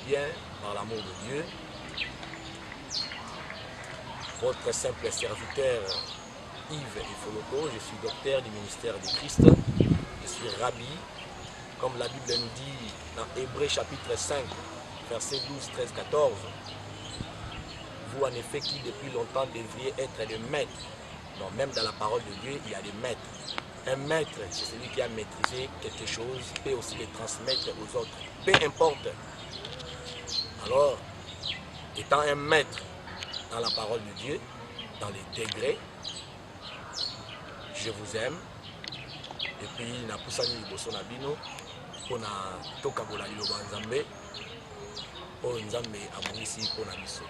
bien par l'amour de Dieu. Votre simple serviteur Yves Ifoloko, je suis docteur du ministère du Christ, je suis rabbi, comme la Bible nous dit dans Hébreux chapitre 5, versets 12, 13, 14. Vous en effet qui depuis longtemps devriez être des maîtres. Non, même dans la parole de Dieu, il y a des maîtres. Un maître, c'est celui qui a maîtrisé quelque chose, peut aussi le transmettre aux autres. Peu importe. Alors, étant un maître dans la parole de Dieu, dans les degrés, je vous aime. Et puis, na poussani liboso na bino, pona toka bola liloba nzambe, o nzambe abongisi pona biso.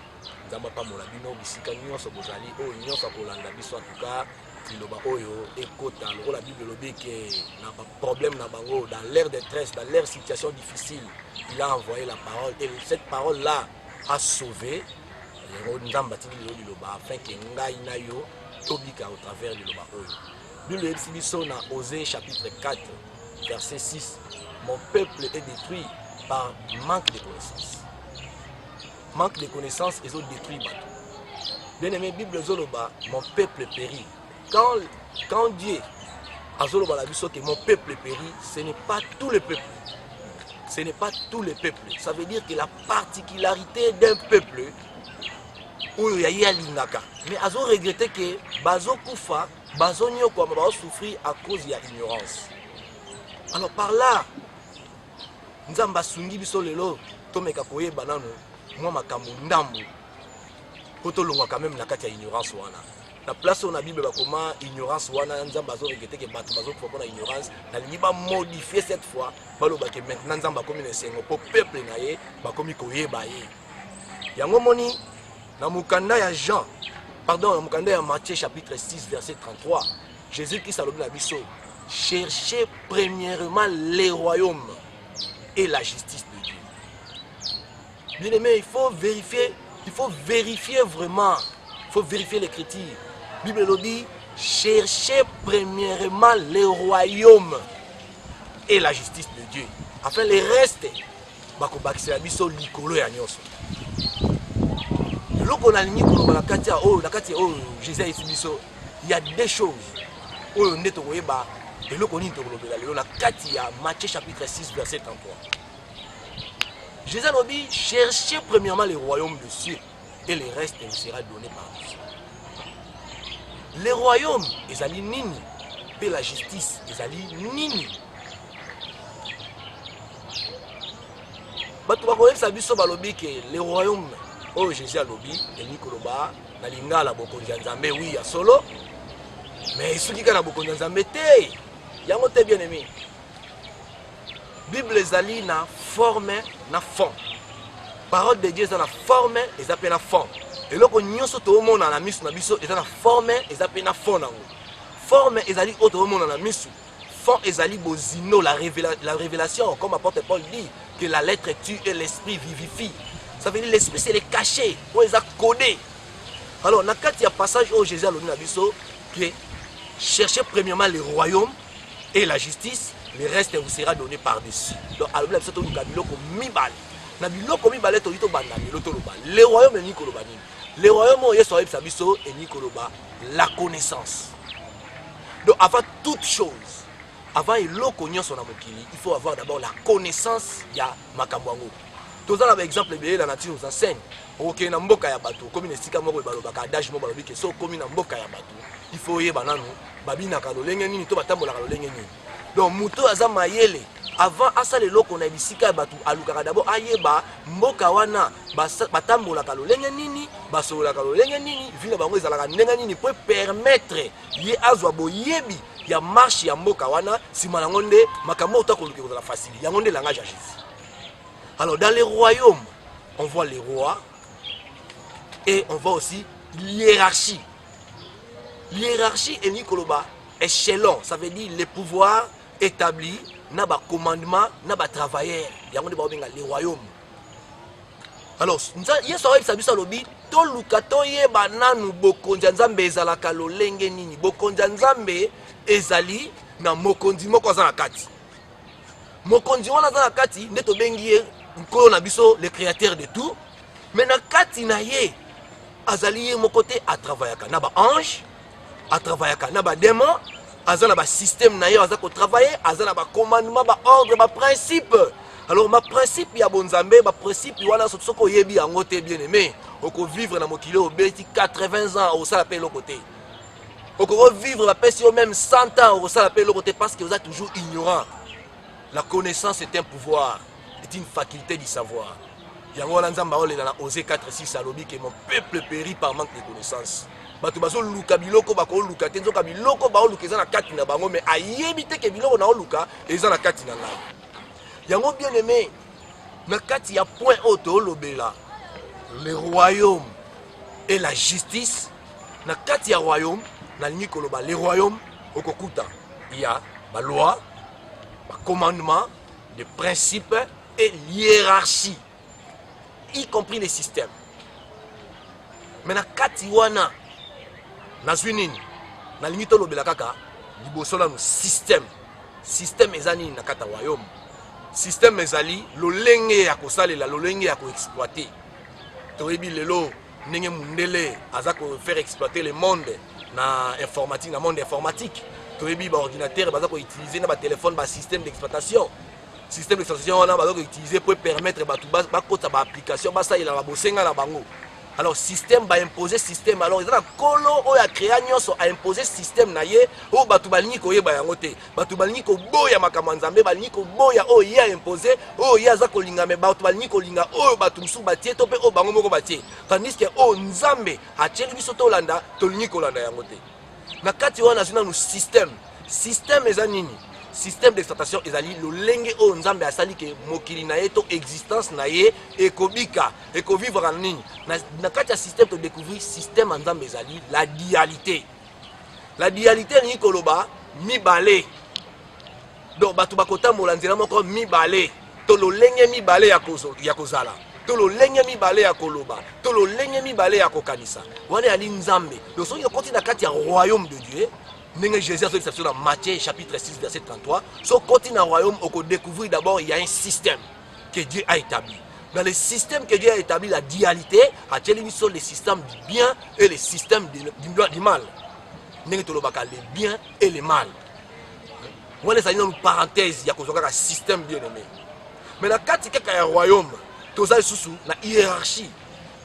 Nzamba pa mola bino bisika nyonso bozali, o nyonso kolanda biso en tout cas. Liloba oyo ekota la Bible lobi que n'a pas problème na bango dans leur détresse, dans leur situation difficile, il a envoyé la parole et cette parole là a sauvé Nzamba tindi liloba afin que ngai na yo tobika au travers liloba oyo. Bible ebiso na Osée chapitre 4 verset 6. Mon peuple est détruit par manque de connaissance. Manque de connaissance et ont détruit bateau. Bien aimé Bible zoloba mon peuple périt. Quand Dieu a zoloba la biso que mon peuple périt, ce n'est pas tout le peuple. Ce n'est pas tout le peuple. Ça veut dire que la particularité d'un peuple où il y a l'inaka. Mais azo regretté que bazo kufa, bazo nyoko va souffrir à cause de l'ignorance. Alors par là, nzamba sungi biso lelo tomeka koye banano moi makambo ndambo. Poto longwa quand même na kati ya ignorance wana. La place où on a Bible comment ignorance wana nzamba zo regretté que bato bazo kufa na ignorance, na lingi ba modifier cette fois, baloba que maintenant nzamba comme une sengo pour peuple na ye, ba komi koyeba ye. Yango moni na mukanda ya Jean, pardon, na mukanda ya Matthieu chapitre 6 verset 33, Jésus-Christ a lobi na biso, cherchez premièrement les royaumes et la justice de Dieu. Bien aimé, il faut vérifier vraiment, il faut vérifier l'écriture. Bible le dit, cherchez premièrement les royaumes et la justice de Dieu. Afin les rester, bako bakisela biso likolo ya nyonso. Loko na lingi koloba na kati ya Jésus a biso, il y a des choses oyo ndeto koyeba eloko nini tokolobela lelo na kati ya Matthieu chapitre 6 verset 33. Jésus a dit, cherchez premièrement les royaumes de cieux et le reste vous sera donné par Dieu. Les royaumes, ils allaient nini, et la justice, ils allaient nini. Bato bakoye sabiso balobi que les royaumes, oh Jésus a lobi, et Nikoloba, na linga la bokonzi ya Nzambe oui ya solo, mais ceux qui kana bokonzi ya Nzambe te, yango te bien aimé. Bible ezali na forme na fond. Parole de Dieu est na forme et ça peut na fond. Et loko nyonso to mona na misu na biso est na forme et ça peut na fond nango. Forme ezali auto mona na misu. Fond ezali bozino la révélation comme apôtre Paul dit que la lettre tue et l'esprit vivifie. Ça veut dire l'esprit c'est le caché, on les a codé. Alors na kati ya passage où Jésus a donné na biso que cherchez premièrement le royaume et la justice, le reste vous sera donné par-dessus. Donc alors là biso to biloko mibale. Na biloko mibale to ito banda miloto loba. Le royaume ni koloba nini. Le royaume où Yesu a biso et ni koloba la connaissance. Donc avant toute chose, avant eloko nyonso na mokili, il faut avoir d'abord la connaissance ya makambo yango. Toza na exemple ebele la nature nous enseigne. OK na mboka ya bato, comme nesika moko balobaka adage mo balobi ke so komi na mboka ya bato, il faut yeba nanu babina ka lolenge nini to batambola ka lolenge nini. Donc muto aza mayele avant asa le loko na bisika bato alukaka d'abord ayeba mboka wana batambola ka lolenge nini, basola ka lolenge nini, vina bango ezalaka ndenga nini pour permettre ye azwa boyebi ya marche ya mboka wana sima na ngonde makambo utakolukeka kozala facile. Yango nde langage ya Jésus. Alors dans les royaumes, on voit les rois et on voit aussi l'hiérarchie. L'hiérarchie est Nikoloba, échelon, ça veut dire les pouvoirs établis, n'a pas commandement, n'a pas travailleur. Il y a les royaumes. Alors, il y a un sabiso lobi, to lukato ye bananu bokonzi nzambe ezalaka lolenge nini, bokonzi nzambe ezali na mokonzi moko za kati. Mokonzi wana za kati ndeto bengi nkolo na biso le créateur de tout mais na kati na ye azali ye mon côté à travailler na ba ange à travailler na ba démon aza na ba système na ye aza ko travailler aza na ba commandement ba ordre ba principe. Alors ma principe ya bonzambe ba principe wana soko yebi yango te bien aimé oko vivre na mokili obeti 80 ans au sala pe le côté oko vivre la paix au même 100 ans au sala pe le côté parce que vous êtes toujours ignorant. La connaissance est un pouvoir, est une faculté du savoir. Yango na nzamba ole na Osée 4:6 alobi que mon peuple périt par manque de connaissance. Bato bazo luka biloko bako luka te nzoka biloko ba luka eza na kati na bango mais ayebi te ke biloko na luka eza na kati na ngai. Yango bien aimé na kati ya point auto lobela le royaume et la justice na kati ya royaume na lingi koloba le royaume okokuta il y a ba loi commandement, de principes et hiérarchie, y compris les systèmes. Mais na kati wana na zwinini na limito lobela kaka liboso na système ezali na kata royaume système ezali lolenge ya kosalela lolenge ya koexploiter toyebi lelo ndenge mundele aza ko faire exploiter le monde na informatique na monde informatique. Toyebi ba ordinateur baza ko utiliser na ba téléphone ba système d'exploitation on a utilisé pour permettre ba kota ba application ba ça il a bosenga na bango. Alors système ba imposer système alors ils a kolo o ya créa nyonso a imposer système na ye o batu balingi ko yeba yango te batu balingi ko boya makambo nzambe balingi ko boya o ya imposer o ya za ko linga me batu balingi ko linga o batu musu batie to pe o bango moko batie tandis que o nzambe a tsheli biso to landa to lingi ko landa yango te. Na kati wana zina no système eza nini système d'exploitation ezali lolenge o nzambe asali ke mokili na ye to existence na ye ekobika ekovivre en nini na kati ya système to découvrir système nzambe ezali la dualité ni koloba mibale donc bato bakotambola nzela moko mibale to lolenge mibale ya kozala to lolenge mibale ya koloba to lolenge mibale ya kokanisa wana ali nzambe donc soki okoti na kati ya royaume de Dieu ndenge Jésus a fait dans Matthieu chapitre 6 verset 33 so koti na royaume on découvrir d'abord il y a un système que Dieu a établi. Dans le système que Dieu a établi la dualité a tenu sur le système du bien et le système du mal. Ndenge tolobaka le bien et le mal. Voilà ça une parenthèse il y a un système bien aimé. Mais na kati kaka ya royaume tozali susu na hiérarchie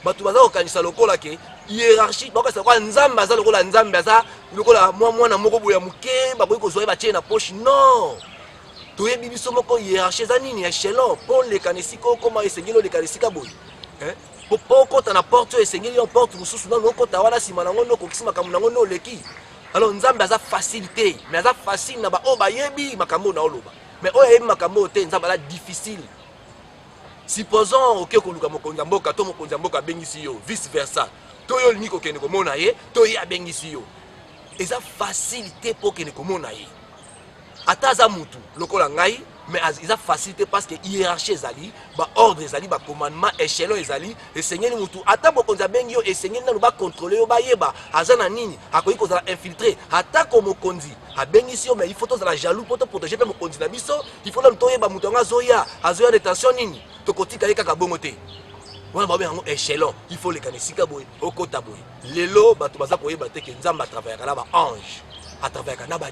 bato baza kokanisa lokola ke hiérarchie bakasa kwa nzambe aza lokola nzambe aza lokola mwana moko boya muke baboyi kozwa batie na poche non toyebi biso moko hiérarchie eza nini échelon mpo lekanisi kokoma esengeli olekanisi ka boyi po okota na porte oyo esengeli yo porte mosusu nano okota wana nsima nango nokokisi makambo nango noleki. Alors nzambe aza facilité mais aza facile na baoyo bayebi makambo na oloba mais oyo ayebi makambo te nzambe aza difficile. Supposons que koluka mokonza mboka to mokonza mboka bengisi yo vice versa to yo lingi kokende komona ye to ye abengisi yo eza facilité pour kende komona ye ata aza mutu lokola ngai mais eza facilité parce que hiérarchie ezali ba ordre ezali ba commandement échelon ezali esengeli mutu ata mokonza bengi yo esengeli nanu ba contrôler yo ba yeba aza na nini akoki kozala infiltré ata ko mokonzi abengisi yo mais il faut tozala jaloux pour te protéger pe mokonzi na biso il faut nanu toyeba mutu yango azoya détention nini tokotika ye kaka bongo te wana babe yango échelon il faut lekana esika boye okota boye lelo bato baza koyeba te ke nzambe atravaillaka na ba ange atravaillaka na ba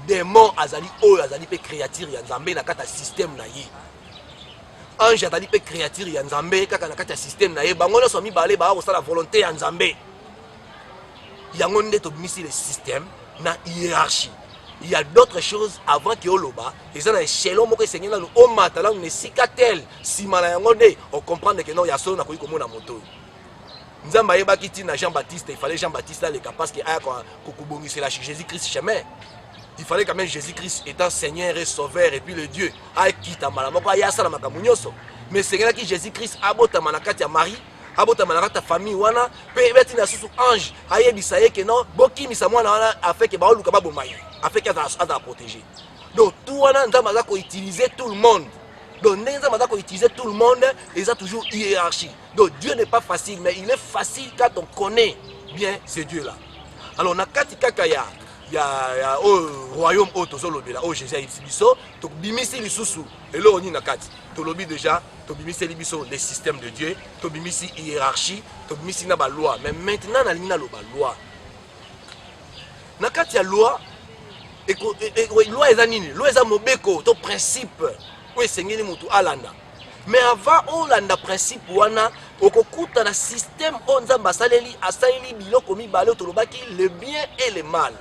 démon azali oyo azali pe créature ya nzambe na kata système na ye ange azali pe créature ya nzambe kaka na kata système na ye bango nyonso mibale baa kosala volonté ya nzambe yango nde tobimisi le système na hiérarchie. Il y a d'autres choses avant que oloba et ça na échelon moko esengeli nanu omata langu nesika tel nsima na yango nde ocomprendre que non ya solo nakoki komona moto nzambe ayebaki ntina Jean-Baptiste il fallait Jean-Baptiste aleka parce que aya kokubongisela Jésus-Christ chemin. Il fallait quand même Jésus-Christ étant Seigneur et Sauveur et puis le Dieu akitama la moko aya sala makambo nyonso mais sengelaki Jésus-Christ abotama na kati ya Marie abotama na kati ya famille wana pe beti na susu ange ayebisa ye que non bokimisa mwana wana afin que baoluka baboma ye afin qu'il soit protégé. Donc tout wana nzambe aza ko utiliser tout le monde. Donc nzambe aza ko utiliser tout le monde et ça toujours hiérarchie. Donc Dieu n'est pas facile mais il est facile quand on connaît bien ce Dieu là. Alors na kati kaka ya au royaume au tozolobela au Jésus ayibiso to bimisi lisusu elo oni na kati tolobi déjà tobimisi libiso les systèmes de Dieu, tobimisi hiérarchie, tobimisi na ba loi, mais maintenant na lina lo ba loi. Na kati ya loi loi eza nini? Loi eza mobeko to principe o esengeli mutu alanda. Mais avant olanda principe wana okokuta na système o nzamba asaleli biloko mibale tolobaki le bien et le mal.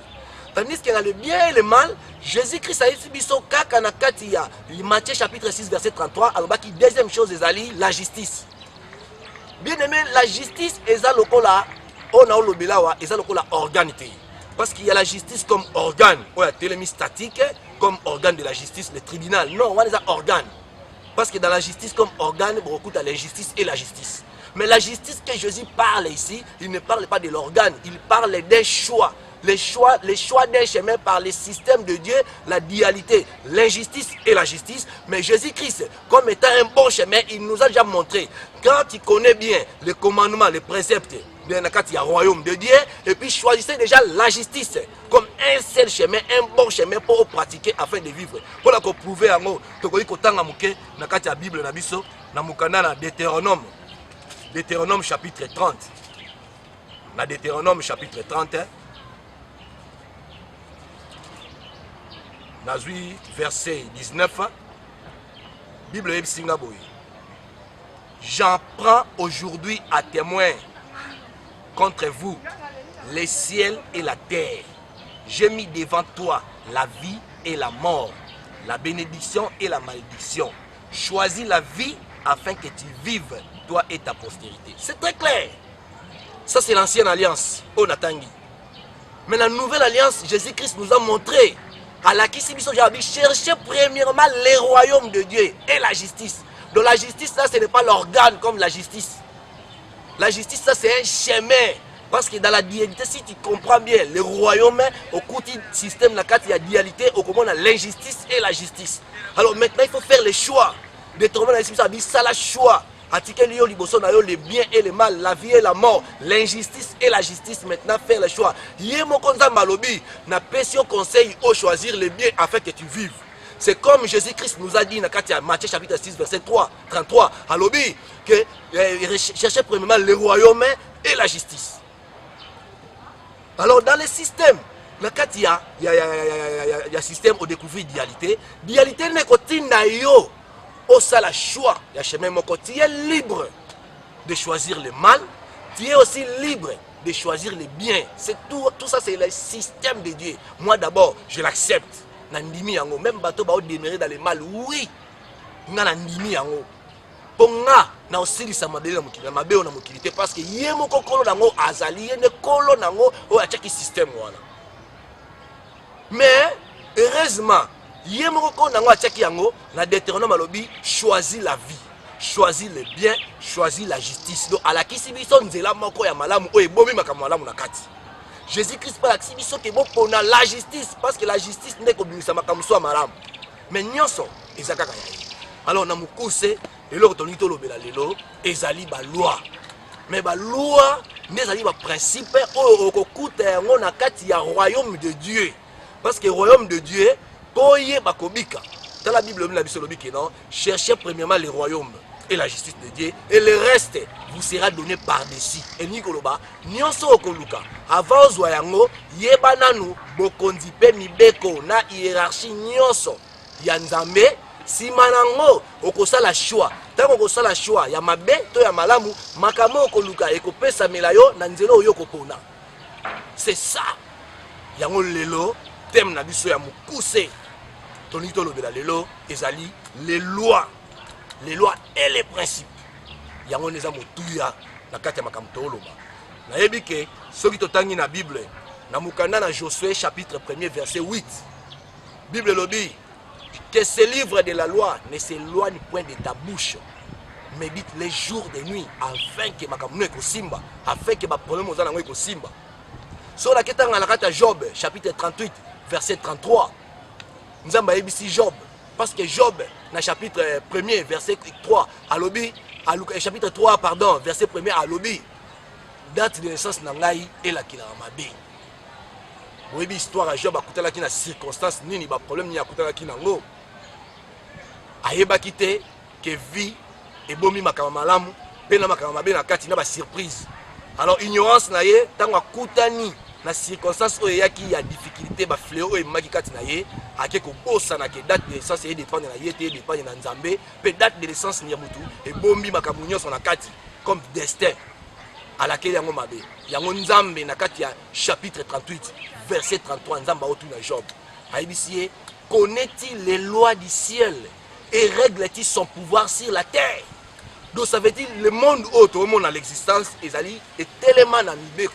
Tandis que dans le bien et le mal, Jésus-Christ a dit biso kaka na kati ya Matthieu chapitre 6 verset 33 alobaki deuxième chose ezali la justice. Bien aimé, la justice eza lokola on a olobela wa eza lokola organe te. Parce qu'il y a la justice comme organe, ou la télémie statique comme organe de la justice, le tribunal. Non, on a des organes. Parce que dans la justice comme organe, beaucoup de l'injustice et la justice. Mais la justice que Jésus parle ici, il ne parle pas de l'organe, il parle des choix. Les choix d'un chemin par le système de Dieu, la dualité, l'injustice et la justice. Mais Jésus-Christ, comme étant un bon chemin, il nous a déjà montré, quand il connaît bien les commandements, les préceptes, il y a royaume de Dieu, et puis choisissez déjà la justice comme un seul chemin, un bon chemin pour pratiquer afin de vivre. Pour la prouver en haut, tu connais qu'autant à mouké, na kati la Bible na biso, na mukana na Deutéronome, Deutéronome chapitre 30, na Deutéronome chapitre 30, Nazui verset 19, Bible est Singaboui. J'en prends aujourd'hui à témoin contre vous les ciels et la terre. J'ai mis devant toi la vie et la mort, la bénédiction et la malédiction. Choisis la vie afin que tu vives, toi et ta postérité. C'est très clair. Ça, c'est l'ancienne alliance, Onatangi. Mais la nouvelle alliance, Jésus-Christ nous a montré à la Kissibiso, j'ai chercher premièrement les royaumes de Dieu et la justice. Donc la justice, là, ce n'est pas l'organe comme la justice. La justice, ça, c'est un chemin. Parce que dans la dualité, si tu comprends bien, le royaume, au côté système, il y a dualité, au comment on a l'injustice et la justice. Alors maintenant, il faut faire les choix. Déterminer la justice, ça, la choix. Le bien et le mal, la vie et la mort, l'injustice et la justice. Maintenant, faire le choix. N'a pas si conseil au choisir le bien afin que tu vives. C'est comme Jésus-Christ nous a dit dans Matthieu chapitre 6 verset 33 à l'obé que cherchez premièrement le royaume et la justice. Alors dans le système, il y a système au découvrir dualité. Dualité n'est qu'au yo. Au ça la choix, il y a chemin mon côté, tu es libre de choisir le mal, tu es aussi libre de choisir le bien. C'est tout ça, c'est le système de Dieu. Moi d'abord, je l'accepte. Nandimi yango, même bateau ba démarrer dans le mal, oui. Nga nandimi yango. Ponga na osili sa mabele na mukili, mabele na mukili te parce que yé moko kolo nango azali, yé ne kolo nango o achaki système wana. Mais heureusement Yemoko nango achaki yango na Deutéronome alobi choisis la vie, choisis le bien, choisis la justice. Donc à la kisibiso nzela moko ya malamu o ebomi makambo malamu na kati. Jésus-Christ pa la kisibiso ke bo pona la justice parce que la justice n'est kobimisa makambo so malamu. Mais nyonso ezakaka ya. Alors na mukuse lelo toni to lobela lelo ezali ba loi. Mais ba loi nezali ba principe o okokuta yango na kati ya royaume de Dieu. Parce que royaume de Dieu dans la Bible, non, cherchez premièrement le royaume et la justice de Dieu, et le reste vous sera donné par-dessus. Et Nikoloba, nyonso okoluka, avant Zoyango, yebananu, bokondipe mibeko, na hiérarchie nyonso, yanzambe, si manango, okosa la choix. Tant okosa la choix, ya mabe, to ya malamu, makamo okoluka, ekopesa melayo, nanzelo yokopona. C'est ça. Yango lelo, thème na biso ya mukuse. Tonito lobela lelo ezali les lois et les principes. Yango neza motuya na kati ya makambo toloba. Na yebi ke soki totangi na Bible na mukanda na Josué chapitre 1er verset 8. Bible lobi que ce livre de la loi ne s'éloigne point de ta bouche. Médite les jours et nuits afin que makambo eko simba, afin que ba problème ozana ngo eko simba. So la ketanga na kati ya Job chapitre 38 verset 33. Nous avons ici Job, parce que Job, dans le chapitre 1er, verset 3, à l'obi, chapitre 3, pardon, verset 1er, à l'obi, date de naissance Nangaï et la Kilamabé. Vous avez histoire à Job, à côté de la circonstance, ni problème, ni à côté de la Kinango. Aïeba quitté, que vie et bomi makama malamu pe na makama mabe na kati na ba surprise. Alors ignorance na ye tango akutani na circonstance oyo yaki ya difficulté ba fléau oyo maki kati na ye ake ko bossa na ke date de naissance e dépendre na ye te dépendre na Nzambe pe date de naissance ni ya mutu e bombi makambo nyonso na kati comme destin à laquelle yango mabe yango Nzambe na kati ya chapitre 38 verset 33 Nzamba otu na Job aibisi connaît-il les lois du ciel et règle-t-il son pouvoir sur la terre. Donc ça veut dire le monde autre, le monde à l'existence, est tellement dans mibeko.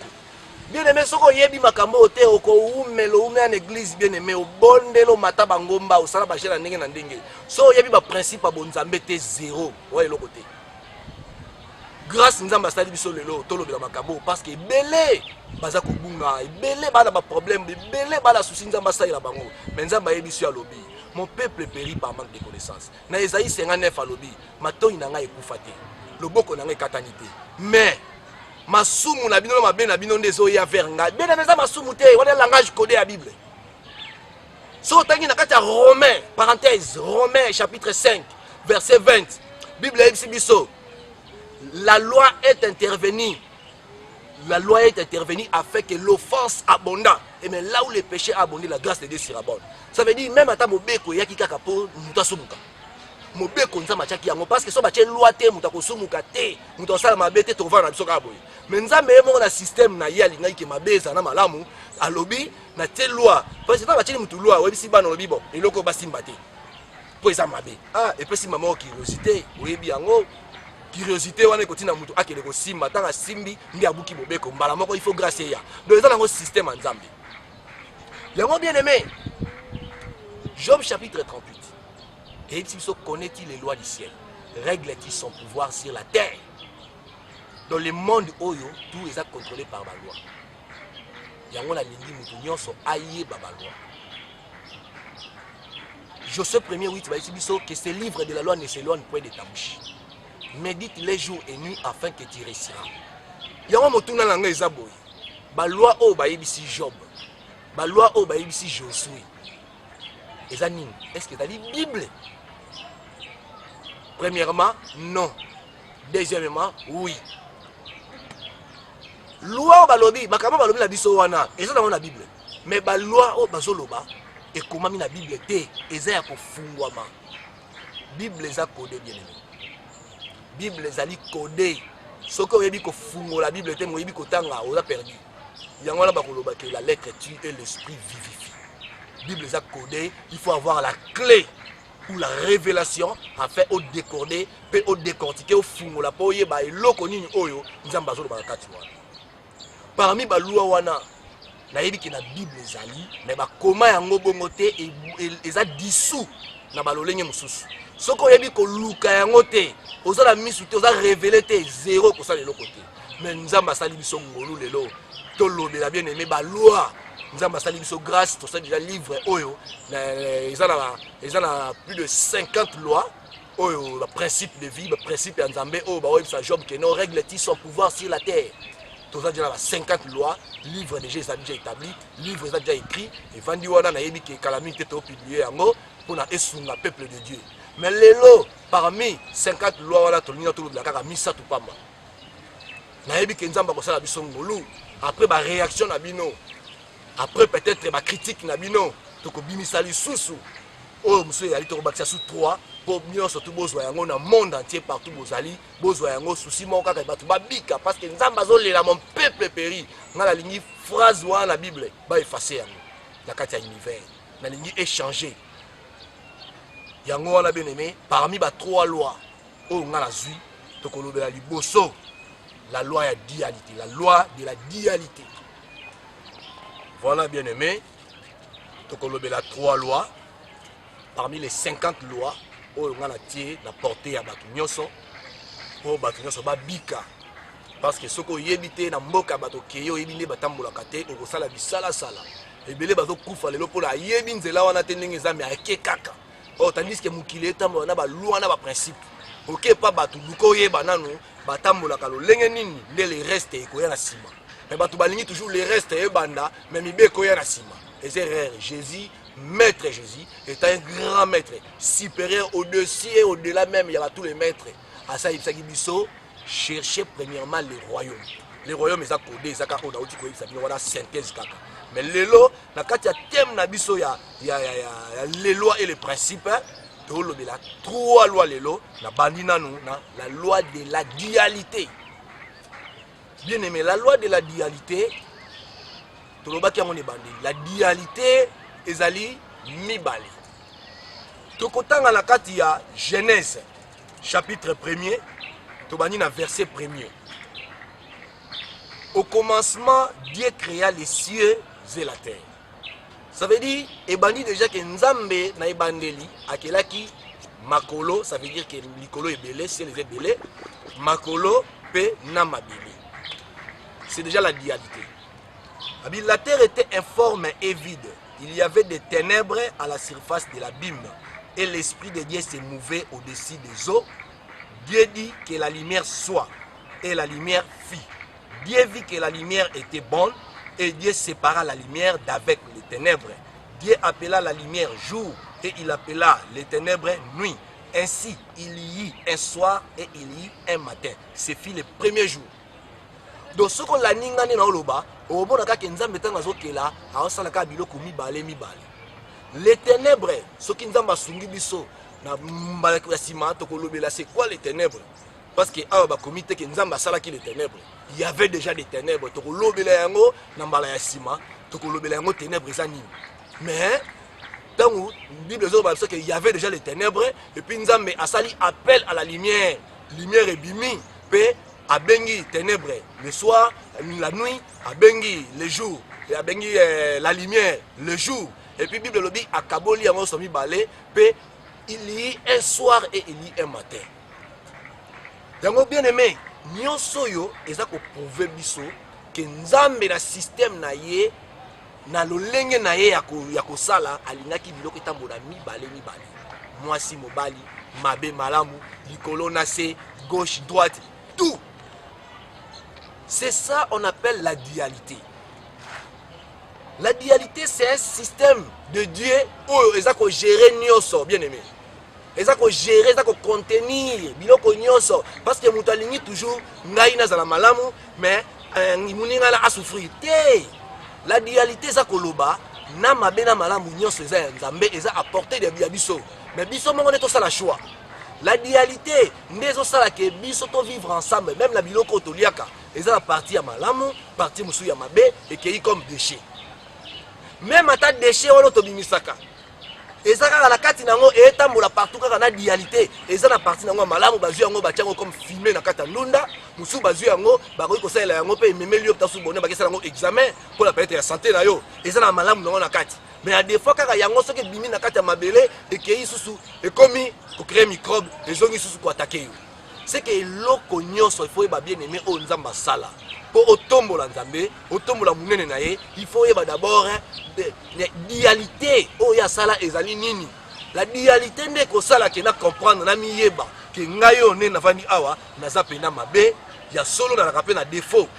Bien aimé, ce qu'on y a dit makambo ote oko umelo ume en église bien aimé au bondelo mata bangomba au sala bachela ndenge na ndenge. So y a ba principe bon Nzambe te zéro. Ouais le côté. Grâce Nzamba sali biso lelo tolo bila makambo parce que belé baza ko bunga belé bala ba problème belé bala souci Nzamba sali la bango. Mais Nzamba yebiso ya lobi. Mon peuple périt par manque de connaissances. Na Esaïe 59 à lobi, matoi nanga ekufate. Loboko nanga katanité. Mais masumu na bino mabe na bino ndezo ya vernga. Bien na nza masumu te, wana langage codé à Bible. So tangi na kati ya Romains, parenthèse, Romains chapitre 5, verset 20. Bible ebisi biso. La loi est intervenue. La loi est intervenue afin que l'offense abonde. Et mais là où le péché a abondé, la grâce de Dieu surabonde. Ça veut dire même à ta mobeko yaki kaka po muta sumuka. Mobeko nza machaki yango parce que so bache loi te muta ko sumuka te. Muta sala mabete to vana biso ka boy. Mais nzambe mo na système na yali ngai ke mabeza na malamu alobi na te loi. Parce que ta bache mutu loi webisi bana lobi bon. Eloko basimba te. Po eza mabe. Ah et puis si maman curiosité, oyebi yango curiosité wana kotina mutu akele ko simba tanga simbi ndi abuki mobeko mbala moko il faut grâce ya. Donc eza nango système en nzambe. Yango bien aimé. Job chapitre 38. Et il connaît-il les lois du ciel? Règle-t-il son pouvoir sur la terre? Dans le monde oyo, tout est contrôlé par la loi. Yango la lingi mutu nyonso aye ba loi. Josué 1er 8 va dire que ce livre de la loi ne s'éloigne point de ta bouche. Médite les jours et nuits afin que tu réussiras. Yango motuna nanga eza boy. Ba loi o ba yebisi Job. Ba loi o ba yebisi Josué. Est-ce que tu as dit Bible? Premièrement, non. Deuxièmement, oui. Loi balobi, makama balobi la biso wana, eza dans la Bible. Mais ba loi o bazoloba et comment mi na Bible te, eza ya kofungwama. Bible eza codé bien aimé. Bible ezali codé. Soko yebi kofungola Bible te mo yebi kotanga, on a perdu. Yango la bakoloba que la lettre tue et l'esprit vivifie. Bible est codé, il faut avoir la clé ou la révélation afin de décoder, de décortiquer au fond la poye ba eloko nini oyo nzamba zo ba kati wana. Parmi ba loi wana na yebi ki na Bible ezali mais ba koma yango bongo te eza dissous na ba lolenge mususu. Soko yebi ko luka yango te, ozala misu te, oza révélé te zéro ko sa lelo côté. Mais nzamba sali biso ngolu lelo to lobela bien aimé ba loi. Nous avons sali biso grâce, tout ça déjà livre oyo, ils ont plus de 50 lois, oyo, le principe de vie, le principe de Nzambe, oyo, bah oui, ça Job qui non règle-t-il son pouvoir sur la terre. Tout ça déjà 50 lois, livre déjà établi, livre déjà écrit, et Vandi wana na yebi que calamité to publié yango pour na esunga peuple de Dieu. Mais les lois parmi 50 lois wana to linga to la kaka misa tout pamba. Na yebi que Nzamba ko sala biso ngolu, après ba réaction na bino. Après peut-être ma critique na bino to ko bimisa lisusu oh monsieur yali to bakisa sous 3 pour bien surtout bozwa yango na monde entier partout bozali bozwa yango souci mo kaka batu babika parce que nzamba zolela mon peuple péri na la ligne phrase wa na Bible ba effacer yango na kati ya univers na ligne échanger yango wana bien aimé parmi ba 3 lois oh ngala zui to ko lobela liboso la loi ya dualité, la loi de la dualité. Voilà bien aimé, il y a 3 lois, parmi les 50 lois, on a la portée à Batunyoso, pour Batunyoso Babika. Parce que ce qu'on y évite dans Mboka Batokeyo, il y a Batambola Kate, on a la bisala sala. Et bien les bateaux Koufa, les lopes là, Yébin Zela, on a tenu les amis à Kekaka. Oh, tandis que Moukileta, on a loi, on a principe. Ok, pas Batou, Lukoye, Banano, Batambola Kalo, Lengenini, les restes et Koya Sima. Mais Batou Balingi toujours les restes et Banda, mais Mibé Koya Sima. Et c'est rare, Jésus, maître Jésus est un grand maître, supérieur au-dessus et au-delà même, il y a tous les maîtres. À ça, il biso, chercher premièrement les royaumes. Les royaumes, ils ont codé, ils ont synthèse. Mais les lois, quand il y a thème na biso, il y a les lois et les principes. Il y a 3 lois les lois, la loi de la dualité. Bien aimé, la loi de la dualité, la dualité ezali mibali. Tokotanga na kati ya Genèse chapitre 1er, tobani na verset 1er. Au commencement, Dieu créa les cieux et la terre. Ça veut dire, ebandi déjà que Nzambe na ebandeli akelaki makolo, ça veut dire que likolo est belé, ciel est belé, makolo pe na mabeli. C'est déjà la dualité. La terre était informe et vide. Il y avait des ténèbres à la surface de l'abîme et l'esprit de Dieu se mouvait au-dessus des eaux. Dieu dit que la lumière soit et la lumière fit. Dieu vit que la lumière était bonne et Dieu sépara la lumière d'avec les ténèbres. Dieu appela la lumière jour et il appela les ténèbres nuit. Ainsi, il y eut un soir et il y eut un matin. C'est fit le premier jour. Donc, ce qu'on a ningani na oloba, au bon aka Nzambe tanga zokela, a osalaka biloko mibale. Les ténèbres, ce qui Nzamba sungi biso na mbalaki ya sima to kolobela, c'est quoi les ténèbres? Parce que a ba comité que Nzamba salaki les ténèbres. Il y avait déjà des ténèbres. To kolobela yango na mbala ya sima, to kolobela yango ténèbres ezani. Mais tant où Bible dit qu'il y avait déjà les ténèbres et puis Nzambe a sali appel à la lumière. Lumière est bimi, pe a bengi ténèbres le soir, la nuit, a bengi le jour, et a bengi la lumière le jour. Et puis Bible dit à Kaboli a somi balé, pe il y a un soir et il y a un matin. Donc bien aimé, nyonso yo eza ko prouver biso que Nzambe na système na ye na lolenge na ye ya kosala alingaki biloko etambola mibale. Mwasi mobali, mabe malamu, likolo na se, gauche droite, tout. C'est ça on appelle la dualité. La dualité, c'est un système de Dieu où ils ont géré nyonso, bien aimé. Ils ont géré, ils ont contenir biloko nyonso parce que mutalingi toujours ngai na zala malamu mais muninga la a souffrir. La dualité ça koloba na mabe na malamu nyonso eza Nzambe eza apporter de biso. Mais biso mongo neto sala choix. La dualité, nous sommes vivre ensemble, même la biloko toliaka, ils ont la partie à malamu, partie musu ya mabe, et qui est comme déchet. Même à ta déchet, on a tobimisaka. Et ça, la carte nango et tambola partout quand on a dualité. Et ça, la partie nango malamu, bazu yango bachango comme filmé na kata lunda, musu bazu yango, bako ko sala yango pe meme liop ta subone ba kesa nango examen pour la peut-être santé na yo. Et ça, la malamu nango na kati. Mais à des fois, quand il y a un qui est bimi na kata mabele et qui est sous et comme pour créer microbe, les gens qui sont attaqués. C'est que l'oko nyonso il faut bien aimer au Nzamba sala. Pour otombo la Nzambe, otombo la munene na ye, il faut d'abord la dualité. Oh ya sala ezali nini? La dualité n'est que sala qui na comprendre na miyeba que ngayo ne na vani awa na zapena mabe ya solo na rapena na défaut.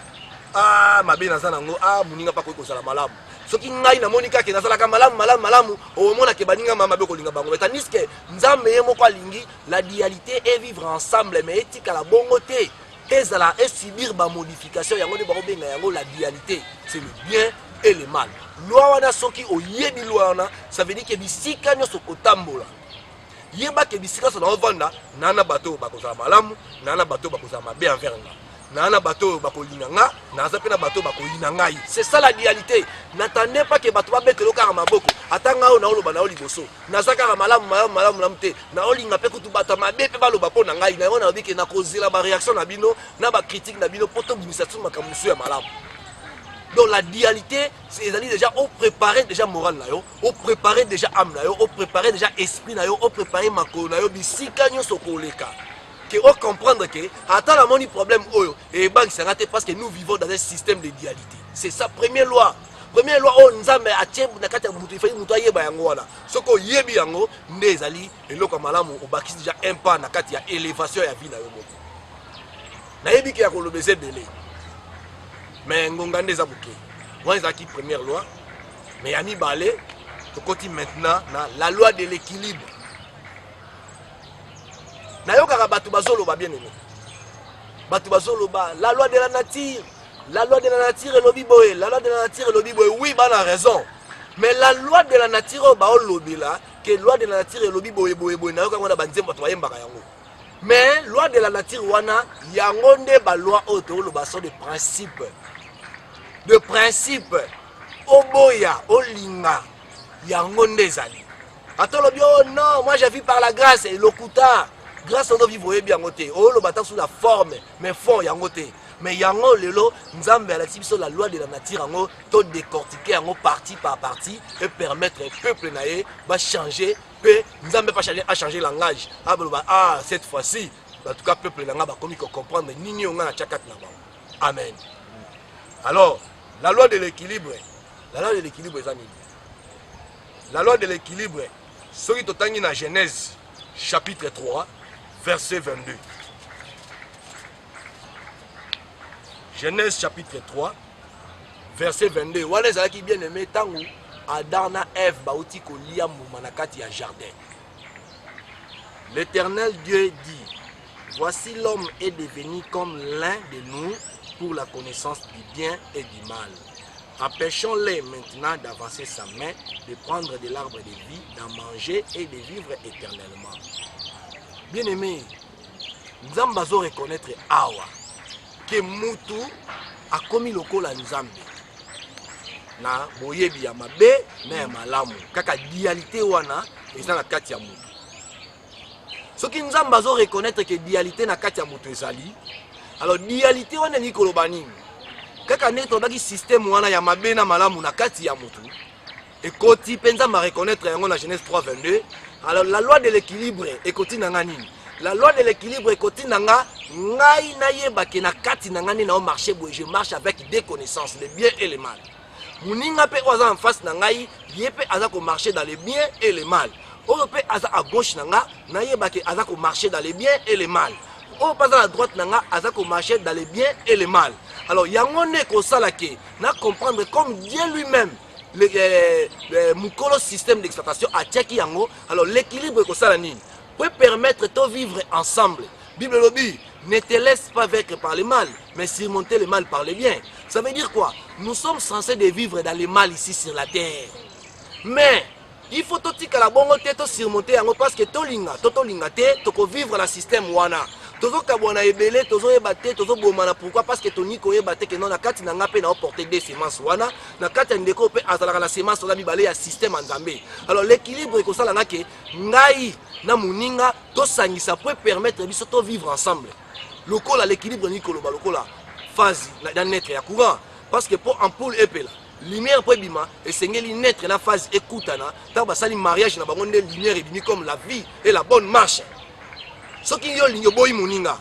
Ah mabe na zanango muninga pa ko sala malamu. Ce qui ngai na monika ke nazalaka malamu au mona ke baninga mama be kolinga bango tandis que Nzambe ye moko alingi la dualité et vivre ensemble mais éthique à la bongoté ezala et subir ba modification yango de barobenga yango la dualité c'est le bien et le mal. Loi wana soki oyebi loi wana ça veut dire que bisika nyoso kotambola yeba ke bisika so na ovanda nana bato bakozala malamu nana bato bakozala mabe envers nga. Nana bateau bakolinga nga, naza pe na bateau bakoyina ngai. C'est ça la dualité. N'attendez pas que bateau babekelo kaka maboko. Atanga o na oloba na oliboso. Naza kaka malamu te. Na olinga pe kutu bato mabe pe baloba po na ngai. Na yona obike na kozela ba réaction na bino, na ba critique na bino poto bimisatu makamusu ya malamu. Donc la dualité, c'est déjà au préparer déjà moral na yo, au préparer déjà âme na yo, au préparer déjà esprit na yo, au préparer makolo na yo bisika nyoso koleka. Que on comprendre que attends la moni problème oyo et banque c'est raté parce que nous vivons dans un système de dualité. C'est sa première loi. Première loi on Nzambe atie na kati ya mutu ifai mutu ayeba yango wana. Soko yebi yango nde ezali eloko malamu obakisi déjà un pas na kati ya élévation ya vie na yo moko. Na yebi ki ya kolobeze belé. Mais ngonga nde za buke. Wana ezaki première loi. Mais ya mibale tokoti maintenant na la loi de l'équilibre. Nayokaka bato bazoloba bien aimé. Bato bazoloba la loi de la nature. La loi de la nature est lobi boye. La loi de la nature est lobi boye. Oui, bah on a raison. Mais la loi de la nature ba lobi là, que loi de la nature est lobi boye boye boye. Nayoka ngona banzemba to bayembaka yango. Mais loi de la nature wana yango nde ba loi auto lo baso de principe. De principe. Oboya, olinga. Yango nde zali. Attends le bio non, moi j'ai vu par la grâce et l'okuta. Grâce on doit vivre bien côté. Oh le bâtard sous la forme, mais fond yango te. Mais yango lelo nzambe ala tibiso la loi de la nature yango to décortiquer yango partie par partie et permettre au peuple naé va changer pe nzambe pas changer langage. Ah cette fois-ci en tout cas peuple nanga ba komi ko comprendre nini onga na chakat na ba. Amen. Alors la loi de l'équilibre. La loi de l'équilibre est nini? La loi de l'équilibre, ce qui est dans Genèse chapitre 3, verset 22. Genèse chapitre 3, verset 22. Voilà ce qui bien aimé tant où Adam et Ève bauti kolia moumanakati ya jardin. L'Éternel Dieu dit, voici l'homme est devenu comme l'un de nous pour la connaissance du bien et du mal. Empêchons-les maintenant d'avancer sa main, de prendre de l'arbre de vie, d'en manger et de vivre éternellement. Bien-aimé, nous allons reconnaître Awa, que Moutou a commis le col à Nzambe. Na boyebi ya mabe na ya malamu. Kaka dualité wana eza na kati ya Moutou. Ce qui nous allons reconnaître que dualité na kati ya Moutou ezali. Alors dualité wana ni kolobani. Kaka neto baki système wana ya mabe na malamu na kati ya mutu et koti penza ma reconnaître yango na Genèse 3:22. Alors la loi de l'équilibre et koti nanga nini? La loi de l'équilibre et koti nanga ngai na yeba ke na kati nanga ni na marché boye je marche avec des connaissances le bien et le mal. Muninga pe oza en face na ngai yepe aza ko marcher dans le bien et le mal. Oyo pe aza à gauche nanga na yeba ke aza ko marcher dans le bien et le mal. Oyo pas à la droite nanga aza ko marcher dans le bien et le mal. Alors, Yangone Kosalake n'a comprendre comme Dieu lui-même, le Mukolo système d'exploitation à Tchaki Yango, alors l'équilibre Kosalani peut permettre de vivre ensemble. Bible Lobby, ne te laisse pas vaincre par le mal, mais surmonter le mal par le bien. Ça veut dire quoi? Nous sommes censés de vivre dans le mal ici sur la terre. Mais, il faut tout que la bonne tête surmonter Yango parce que Tolinga, Toko vivre le système Wana. Tozo kabwana ebele tozo ebate tozo bomana pourquoi parce que toni ko ebate que non na kati na ngape na porter des semences wana na kati ndeko pe azalaka na semence na bibale ya système nzambe. Alors l'équilibre ko sala ngake ngai na muninga to sangisa peut permettre biso to vivre ensemble. Lokola l'équilibre ni koloba lokola phase na naître ya courant parce que pour ampoule epela lumière pour bima et sengeli naître na phase écoutana ta basali mariage na bango nde lumière ebini comme la vie et la bonne marche. Ce qui est boy moninga,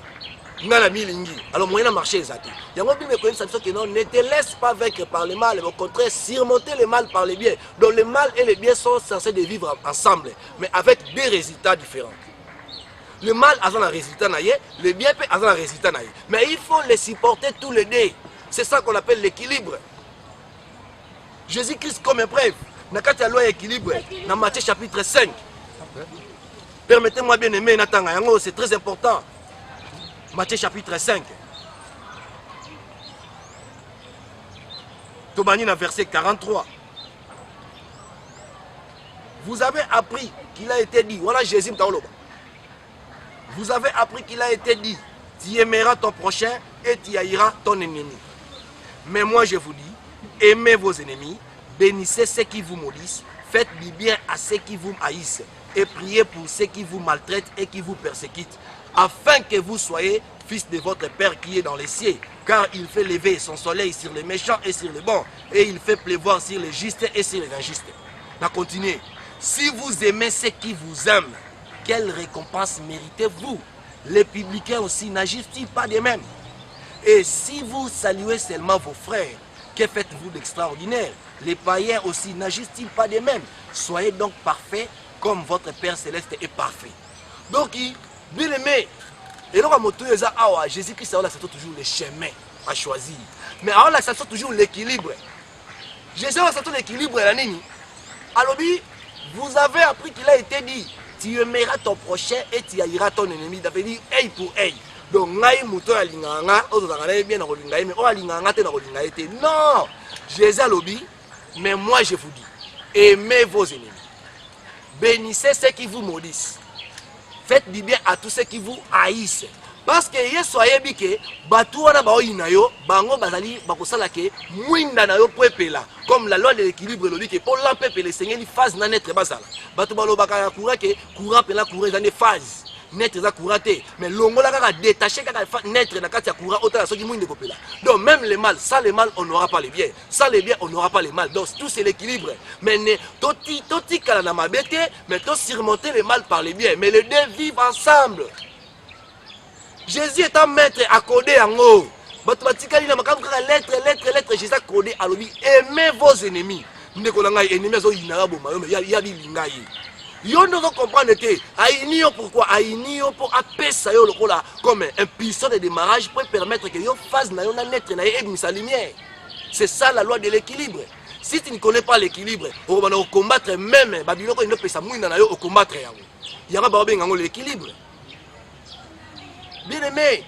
ngala milingi. Alors moyen marché ezati. Yango bi me connaît ça que non, ne te laisse pas vaincre par le mal, mais au contraire surmonter le mal par le bien. Donc le mal et le bien sont censés de vivre ensemble, mais avec des résultats différents. Le mal a un résultat naïe, le bien peut avoir un résultat naïe. Mais il faut les supporter tous les deux. C'est ça qu'on appelle l'équilibre. Jésus-Christ comme épreuve. Nakati la loi équilibre dans Matthieu chapitre 5. Permettez-moi bien aimer Natanga, c'est très important. Matthieu chapitre 5. Tobanina verset 43. Vous avez appris qu'il a été dit, voilà Jésus Mtaoloba. Vous avez appris qu'il a été dit, tu aimeras ton prochain et tu haïras ton ennemi. Mais moi je vous dis, aimez vos ennemis, bénissez ceux qui vous maudissent, faites du bien à ceux qui vous haïssent. Et priez pour ceux qui vous maltraitent et qui vous persécutent, afin que vous soyez fils de votre Père qui est dans les cieux, car il fait lever son soleil sur les méchants et sur les bons, et il fait pleuvoir sur les justes et sur les injustes. On continue. Si vous aimez ceux qui vous aiment, quelle récompense méritez-vous? Les publicains aussi n'agissent-ils pas de même? Et si vous saluez seulement vos frères, que faites-vous d'extraordinaire? Les païens aussi n'agissent-ils pas de même? Soyez donc parfaits comme votre Père Céleste est parfait. Donc, bien aimé, et là, Jésus-Christ a toujours le chemin à choisir. Mais alors, ça toujours l'équilibre. Jésus a toujours l'équilibre. Alobi, vous avez appris qu'il a été dit, tu aimeras ton prochain et tu haïras ton ennemi. Il avait dit œil pour œil. Donc, ngai muto alinganga, bien mais alinganga te non, Jésus alobi, mais moi je vous dis, aimez vos ennemis. Bénissez ceux qui vous maudissent. Faites du bien à tous ceux qui vous haïssent. Parce que Yesu ayebi ke batu wana baoyina yo bango bazali bakosala ke mwinda na yo pepela comme la loi de l'équilibre lobi ke pour l'empepele sengeli phase na netre basala batu balobaka ya courant ke courant pela courant ezane phase netre za courant te mais longola kaka détaché kaka netre na kati ya courant otala soki mwinde kopela. Donc même le mal, sans le mal on n'aura pas le bien, sans le bien on n'aura pas le mal. Donc tout c'est l'équilibre. Mais ne toti kala na mabete mais to surmonter le mal par le bien, mais les deux vivent ensemble. Jésus est un maître à coder en haut. Lettre, Jésus a codé à l'objet. Aimez vos ennemis. Nous ne connaissons pas les ennemis, il y a des lignes. Yo ne comprendre que Aïnio pourquoi Aïnio pour appeler ça comme un puissant de démarrage pour permettre que yo fasse na yo na naître na et sa lumière. C'est ça la loi de l'équilibre. Si tu ne connais pas l'équilibre, on va combattre même Babylone il ne peut s'amouiner na yo au combattre. Il y a pas l'équilibre. Bien aimé,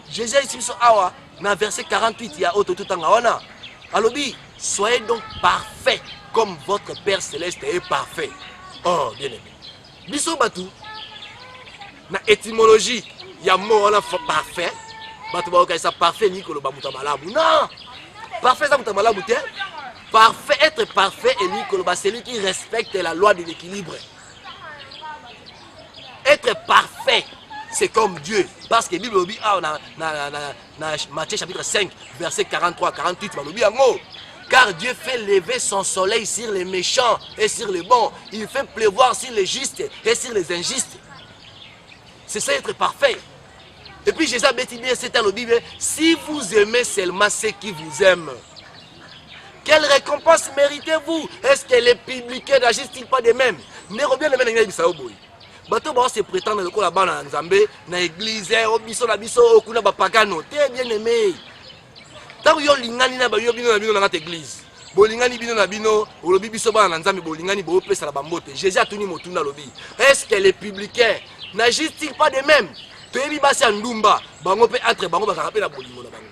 Jésus ici sur Awa, dans verset 48, il y a autre tout en Awana. Alobi, soyez donc parfaits comme votre Père Céleste est parfait. Oh, bien aimé. Biso Batou, na étymologie, il y a mot parfait. Batou ba ça parfait ni kolo bamuta malabu. Non! Parfait ça muta malabu te. Parfait, être parfait et ni kolo ba celui qui respecte la loi de l'équilibre. Être parfait. C'est comme Dieu. Parce que la Bible dit, Matthieu chapitre 5, verset 43, 48, car Dieu fait lever son soleil sur les méchants et sur les bons. Il fait pleuvoir sur les justes et sur les injustes. C'est ça être parfait. Et puis Jésus a dit bien, c'est la Bible, si vous aimez seulement ceux qui vous aiment, quelle récompense méritez-vous? Est-ce que les publicains n'agissent-ils pas de même? Bato ba se prétendre que la bana nzambe na église o biso na biso okuna ba pagano te bien aimé. Tant yo lingani na ba yo bino na bino na église. Bo lingani bino na bino olobi biso bana nzambe bo lingani bo pesa la bambote. Jésus a tuni motuna lobi. Est-ce que les publicains n'agissent-ils pas de même? Toyebi basi ndumba bango pe entre bango ba rappela la bolingo na bango.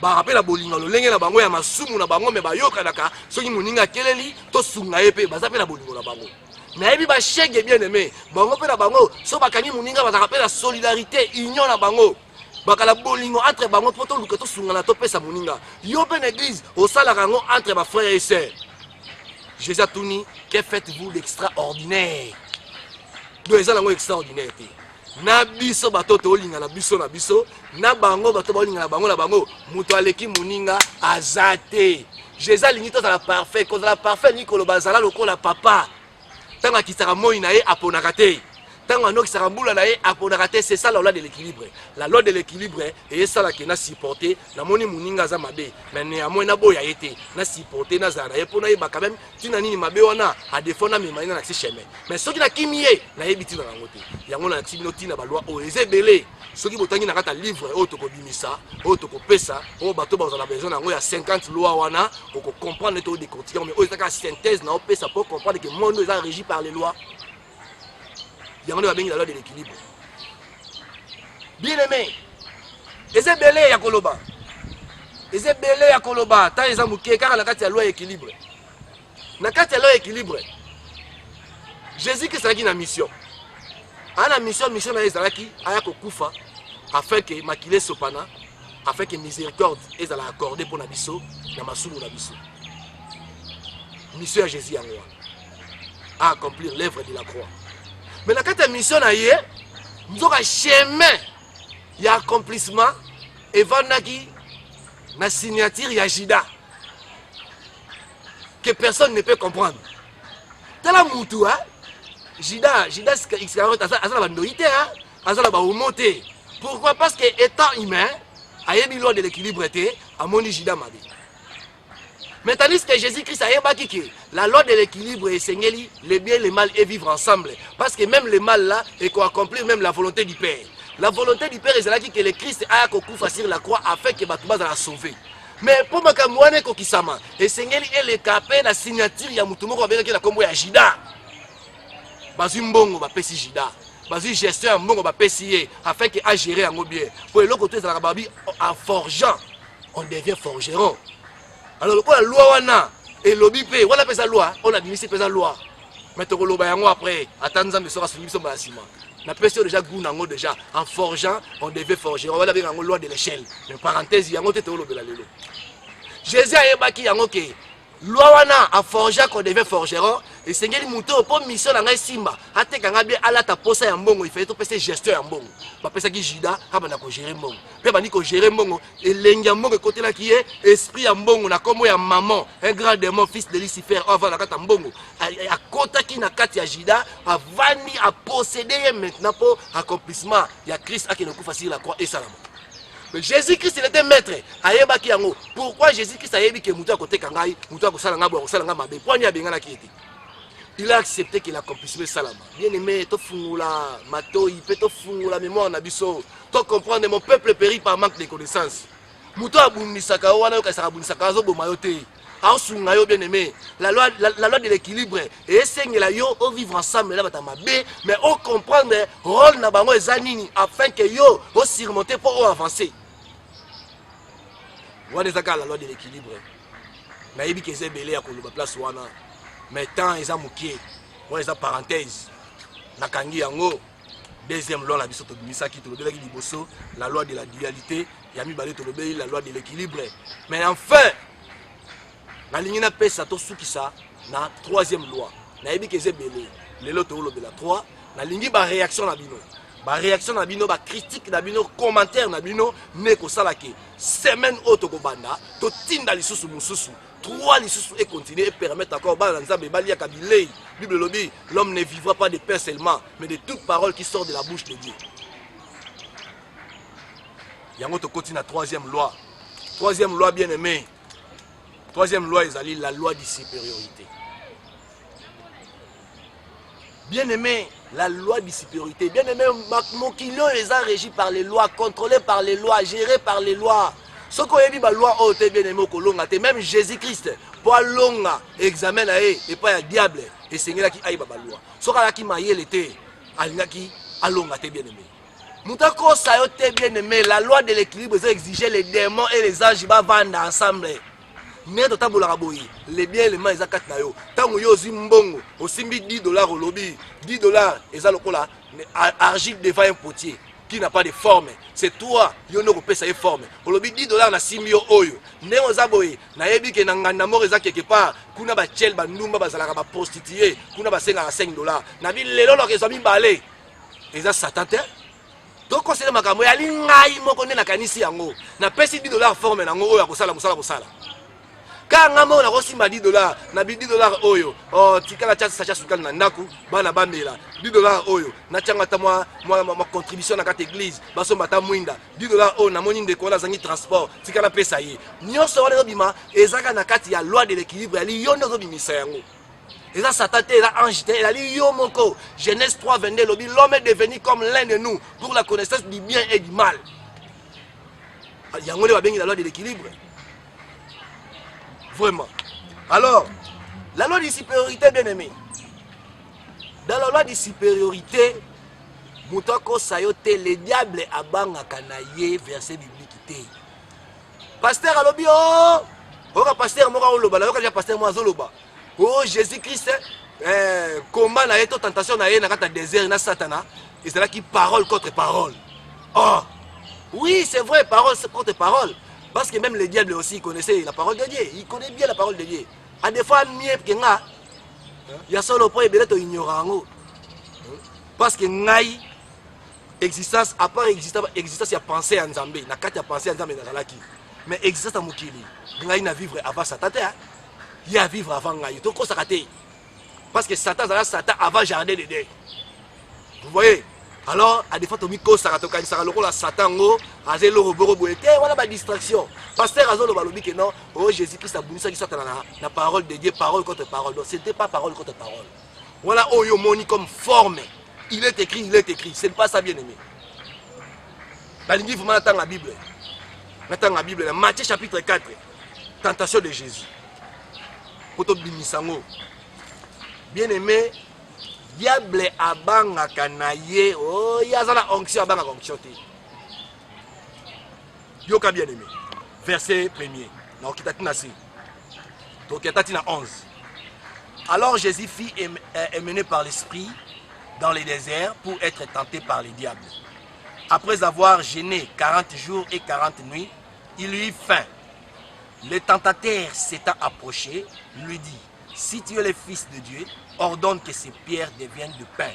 Ba rappela bolingo lo lenge na bango ya masumu na bango me ba yoka naka soki moninga keleli to sunga yepe ba zapela bolingo na bango. Mais il va chèque bien aimé. Bango pe na bango, so bakani muninga ba rappelle la solidarité, union na bango. Bakala bolingo entre bango poto lukato sungana to pesa muninga. Yo pe na église, au sala rango entre ba frères et sœurs. Jésus a tout dit, que faites-vous d'extraordinaire? Do ezala extraordinaire te. Na biso bato to linga na biso na bango bato ba linga na bango, muto aleki muninga azate. Jésus alingi to la parfait, ko la parfait ni ko lo bazala lokola papa. Tant que tu as moïna à ponakate, tant que tu as boula à ponakate, c'est ça la loi de l'équilibre. La loi de l'équilibre est ça qui n'a supporté, la moni muninga zamabe, mais néanmoins na boya été, n'a supporté na zana, et pour naïba quand même, tu n'as ni mabe wana, à défaut na mi maïna na chemin. Mais ceux qui n'a kimie, na yébiti na rangote. Yango na timoti na baloi o ezebele. Ceux qui botangi na kata livre, o toko bimisa, o toko pesa, o bato ba la besoin na ngoya 50 lois wana, o ko comprendre to décortiquer, mais o ezaka synthèse na o pesa pour comprendre que le monde est régi par les lois. Il y a la loi de l'équilibre. Bien aimé, ezebele ya koloba. Ezebele ya koloba, ta ezamuke car na kati ya loi équilibre. Na kati ya loi équilibre. Jésus qui s'agit na mission. La mission na ezalaki aya kokufa afin que makile sopana afin que miséricorde ezala accordée pour na biso na masumu na biso. Mission à Jésus en moi à accomplir l'œuvre de la croix. Mais la carte mission na yé nous aura chemin ya accomplissement et vanaki na signature ya Jida que personne ne peut comprendre. Tala mutu hein. Jida pourquoi? Parce que étant humain, il y a loi de l'équilibre à mon Jida Mabi. Mais tandis que Jésus-Christ a évoqué la loi de l'équilibre et Seigneur, le bien et le mal et vivre ensemble. Parce que même le mal là est qu'on accomplir même la volonté du Père. La volonté du Père est que le Christ a accompli sur la croix afin que Batouba la sauver. Mais pour ma kamouane kokisama, et sengeli et le capé la signature ya mutumoko avec la combo ya Jida. Bazu mbongo ba pesi Jida. Bazu gestion mbongo ba pesi afin que a gérer en bien. Pour le côté de la babi en forgeant, on devient forgeron. Alors quoi la loi wana et lobby pe, on appelle ça loi, on administre pesa loi. Mais to loba yango après, attendre ça me sera soumis sur basima. Na pesi déjà goût nango déjà en forgeant, on devait forger. On va avec yango loi de l'échelle. Mais parenthèse yango te to lobela lelo. Jésus a yebaki yango ke loi wana a forger qu'on devait forgeron et sengeli muto pour mission na ngai simba atekanga bien alata posa ya mbongo il fallait to pesa gestion ya mbongo ba pesa ki Jida ka bana ko gérer mbongo pe bani ko gérer mbongo elengi ya mbongo côté la qui est esprit ya mbongo na komo ya maman un grand démon fils de Lucifer avant la kata mbongo a kota ki na kati ya Jida avani a posséder maintenant pour accomplissement ya Christ a qui ne kufa sur la croix et salama. Mais Jésus-Christ il était maître. Ayebaki yango. Pourquoi Jésus-Christ a yebi que mutu a côté kangai, mutu a kosala ngabo, kosala ngama be. Pourquoi a bengana ki était? Il a accepté qu'il accomplisse salama. Bien aimé, to fungula, mato, il peut to fungula mémoire na biso. To comprendre mon peuple périt par manque de connaissances. Mutu a bunisaka wana yo kasaka bunisaka zo bomayote. Asunga yo bien aimé. La loi de l'équilibre et essengela yo au vivre ensemble là batama be, mais au comprendre rôle na bango ezanini afin que yo au surmonter pour avancer. Wana ezaka la loi de l'équilibre. Na yebi ke zebele ya koloba place wana. Mais tant eza mukie. Wana eza parenthèse. Na kangi yango deuxième loi la biso to bimisa ki to lobela ki liboso, la loi de la dualité, ya mibale to lobeli la loi de l'équilibre. Mais enfin na lingi na pesa to sukisa na troisième loi. Na yebi ke zebele. Lelo to lobela 3, na lingi ba réaction na bino. Ba réaction na bino, ba critique na bino, commentaire na bino ne ko salaki semaine auto ko banda to tinda lisusu mususu 3 lisusu et continuer et permettre encore ba nzambe balia kabilei. Bible lobby, l'homme ne vivra pas de pain seulement mais de toute parole qui sort de la bouche de Dieu. Yango to continue na troisième loi. Troisième loi bien aimé. Troisième loi ezali la loi de supériorité. Bien aimé, la loi de supériorité. Bien aimé, mon kilo les a régis par les lois, contrôlés par les lois, gérés par les lois. Ce qu'on a dit, la loi, oh, bien aimé, même Jésus-Christ, pour longa, examen et pas un diable, et Seigneur qui aille la loi. Ce qu'on a dit, il était, qui a longa, bien aimé. Moutako, ça a été bien aimé, la loi de l'équilibre, ça exigeait les démons et les anges, ils vont vendre ensemble. Mais dans les biens et les mains, ils ont yo. Tant que yo zimbongo, aussi $10 au lobby, $10, ils ont le argile devant un potier qui n'a pas de forme. C'est toi, yo no pesa une forme. Au lobby $10 na simio oyo. Ne ozaboye, na yebi ke na nganda moko eza quelque part, kuna ba chel ba ndumba bazalaka ba prostituer, kuna ba senga $5. Na bi lelo lo ke zo mi balé. Eza satan te. Donc conseiller makambo ya lingai moko ne na kanisi yango. Na pesi $10 forme nango oyo akosala musala. Quand on a reçu $10, na $10 oyo, oh tikala cha sacha sukali na ndaku, bana bambela, $10 oyo, na changa ta ma contribution na kata église, baso mata mwinda, $10 oyo na moni ndeko na zangi transport, tikala pesa ye. Nyonso wana bima, ezaka na kati ya loi de l'équilibre, ali yondo zo bimisa yango. Eza satan te, eza ange te, ali yo moko. Genèse 3:22 lobi, l'homme est devenu comme l'un de nous pour la connaissance du bien et du mal. Yango le babengi la loi de l'équilibre. Vraiment. Alors, la loi de supériorité, bien aimé. Dans la loi de supériorité, Moutako Sayote, le diable a banga kanaye, verset biblique. Pasteur alobi, oh, pasteur mora oloba, la pasteur moi zoloba. Oh, Jésus-Christ, combat na yeto tentation na ye na kata désert na satana, et c'est là qui parole contre parole. Oh, oui, c'est vrai, parole contre parole. Parce que même le diable aussi connaissait la parole de Dieu. Il connaît bien la parole de Dieu. À des fois, il y a solo point de ignorant. Parce que ngai existence, à part existence, il y a pensé en Zambé. Na kati ya pensé en Zambé dans la qui. Mais existence à Mukili. Ngai na vivre avant Satan. Il y a vivre avant ngai. Donc ça raté. Parce que Satan avant jardin de Dieu. Vous voyez? Alors, à des fois, Tomiko Saratoka, la Satan, Azelo Roboro Boete, voilà ma distraction. Pasteur Azolo Balobi que non, oh Jésus-Christ a bouni ça qui sort dans la parole de Dieu, parole contre parole. Donc, ce n'était pas parole contre parole. Voilà, oh yo moni comme forme. Il est écrit, ce n'est pas ça bien aimé. La ligne, il faut attendre la Bible. Attendre la Bible, Matthieu chapitre 4. tentation de Jésus. Poto bimisango. Bien aimé, diable abanga kanaye, oh yazala onction abanga onction te. Yoka bien aimé. Verset 1er. Donc kitatina si. Donc kitatina 11. Alors Jésus fut emmené par l'esprit dans les déserts pour être tenté par les diables. Après avoir jeûné 40 jours et 40 nuits, il eut faim. Le tentateur s'étant approché, lui dit: si tu es le Fils de Dieu, ordonne que ces pierres deviennent de pain.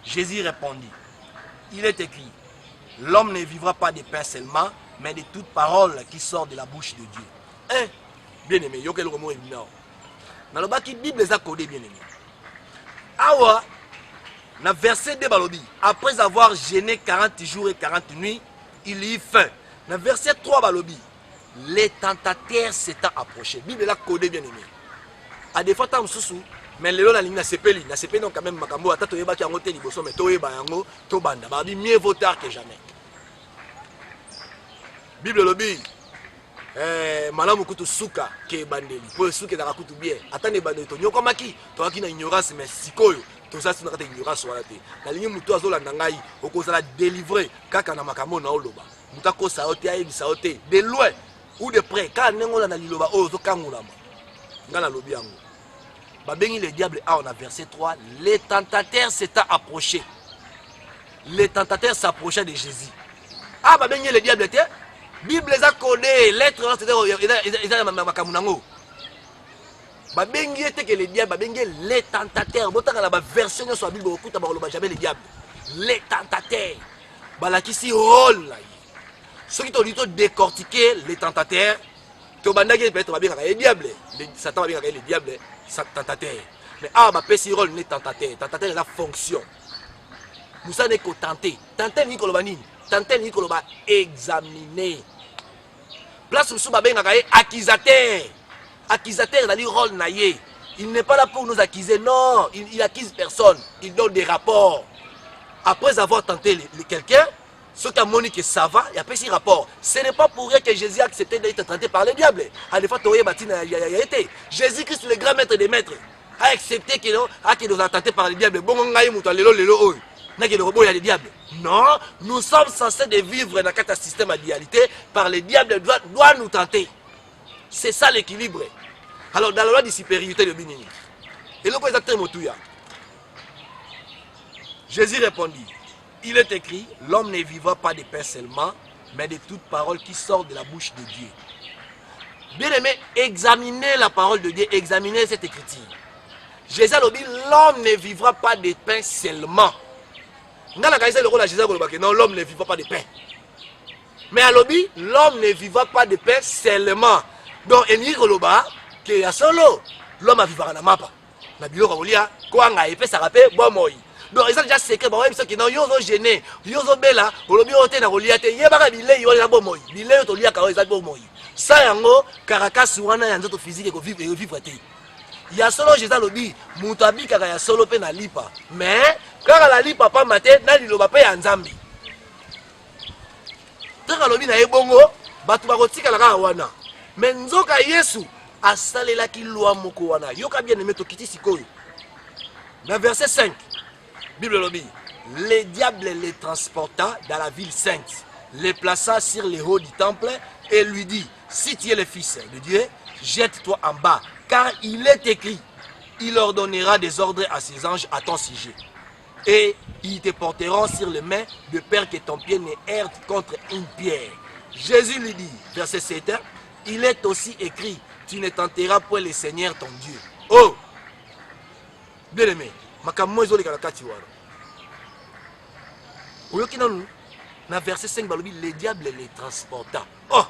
Jésus répondit: il est écrit, l'homme ne vivra pas de pain seulement, mais de toute parole qui sort de la bouche de Dieu. Hein? Bien aimé, yo quel mot est non. Dans le bas qui Bible les a codés, bien aimé. Awa, dans verset 2 balobi, après avoir jeûné 40 jours et 40 nuits, il y eut faim. Dans verset 3 balobi, les tentateurs s'étant approchés. Bible l'a codé, bien aimé. À des fois, tam sousou, mais le long la ligne na sepeli donc quand même makambo ata to yeba ki ango te liboso mais to yeba yango to banda ba bi mieux vaut tard que jamais. Bible lobi malamu kutu suka ke bandeli po suka da kutu bien atane bandeli to nyoko maki to aki na ignorance mais sikoyo to ça c'est na kata ignorance wala te na ligne mutu azolanda ngai okozala délivrer kaka na makambo na oloba muta ko sa ote ayebisa ote de loin ou de près ka nengola na liloba oyo to kangulama ngana lobi yango. Babenghi le diable a on a verset 3, les tentateurs s'étant approchés. Les tentateurs s'approchaient de Jésus. Ah babenghi le diable était Bible les a codé, lettres c'était makamunango. Babenghi était que le diable babenghi les tentateurs. Botaka la version sur la Bible okuta ba loba jamais le diable. Les tentateurs. Balakisi rôle là. Ceux qui t'ont dit de décortiquer les tentateurs, to bandaki peut-être babenghi le diable. Satan babenghi le diable. Tentateur. Mais ah ma pesi rôle n'est tentateur. Tentateur est la fonction. Nous ça n'est qu'au tenter. Tenter ni kolobani. Tenter ni koloba examiner. Place où souba ben accusateur. Accusateur dans le rôle naïe. Il n'est pas là pour nous accuser. Non, il accuse personne. Il donne des rapports. Après avoir tenté quelqu'un, ceux qui ont montré que ça va, il y a pas si rapport. Ce n'est pas pour rien que Jésus a accepté d'être tenté par le diable. À des fois, Jésus-Christ, le grand maître des maîtres, a accepté qu'il nous a tenté par le diable. Non, nous sommes censés de vivre dans un système de dualité par le diable doit nous tenter. C'est ça l'équilibre. Alors, dans la loi de supériorité de Binini, et le président Motouya, Jésus répondit: il est écrit, l'homme ne vivra pas de pain seulement, mais de toute parole qui sort de la bouche de Dieu. Bien aimé, examinez la parole de Dieu, examinez cette écriture. Jésus a dit, l'homme ne vivra pas de pain seulement. Non, l'homme ne vivra pas de pain. Mais à l'objet, l'homme ne vivra pas de pain seulement. Donc, il y a que ya solo, l'homme a vivra na mapa. Na bilo kaolia, quoi nga épée ça rappelle bon moi. Donc ils ont déjà secret ba webso ki na yo zo gêné, yo zo bela, olobi ote na koliate, yebaka bilei yo na bon moi. Bilei to lia ka za bon moi. Ça yango karakasi wana ya nzoto physique ko vivre te. Ya solo Jésus lobi, mutu abikaka ya solo pe na lipa. Mais kaka la lipa pa maté na liloba pe ya nzambi. Taka lobi na ebongo, batu bakotika la kaka wana. Mais nzoka Yesu asalelaki loi moko wana. Yoka bien aimé to kiti sikoyo. Dans verset 5, Bible lobi, le diable les transporta dans la ville sainte, les plaça sur les hauts du temple et lui dit: si tu es le fils de Dieu, jette-toi en bas, car il est écrit, il ordonnera des ordres à ses anges à ton sujet. Et ils te porteront sur les mains de peur que ton pied ne heurte contre une pierre. Jésus lui dit, verset 7, il est aussi écrit, tu ne tenteras point le Seigneur ton Dieu. Oh! Bien aimé, makammozo le kalakati waro. Oyoki nanu, na verset 5 balobi, le diable les transporta. Oh!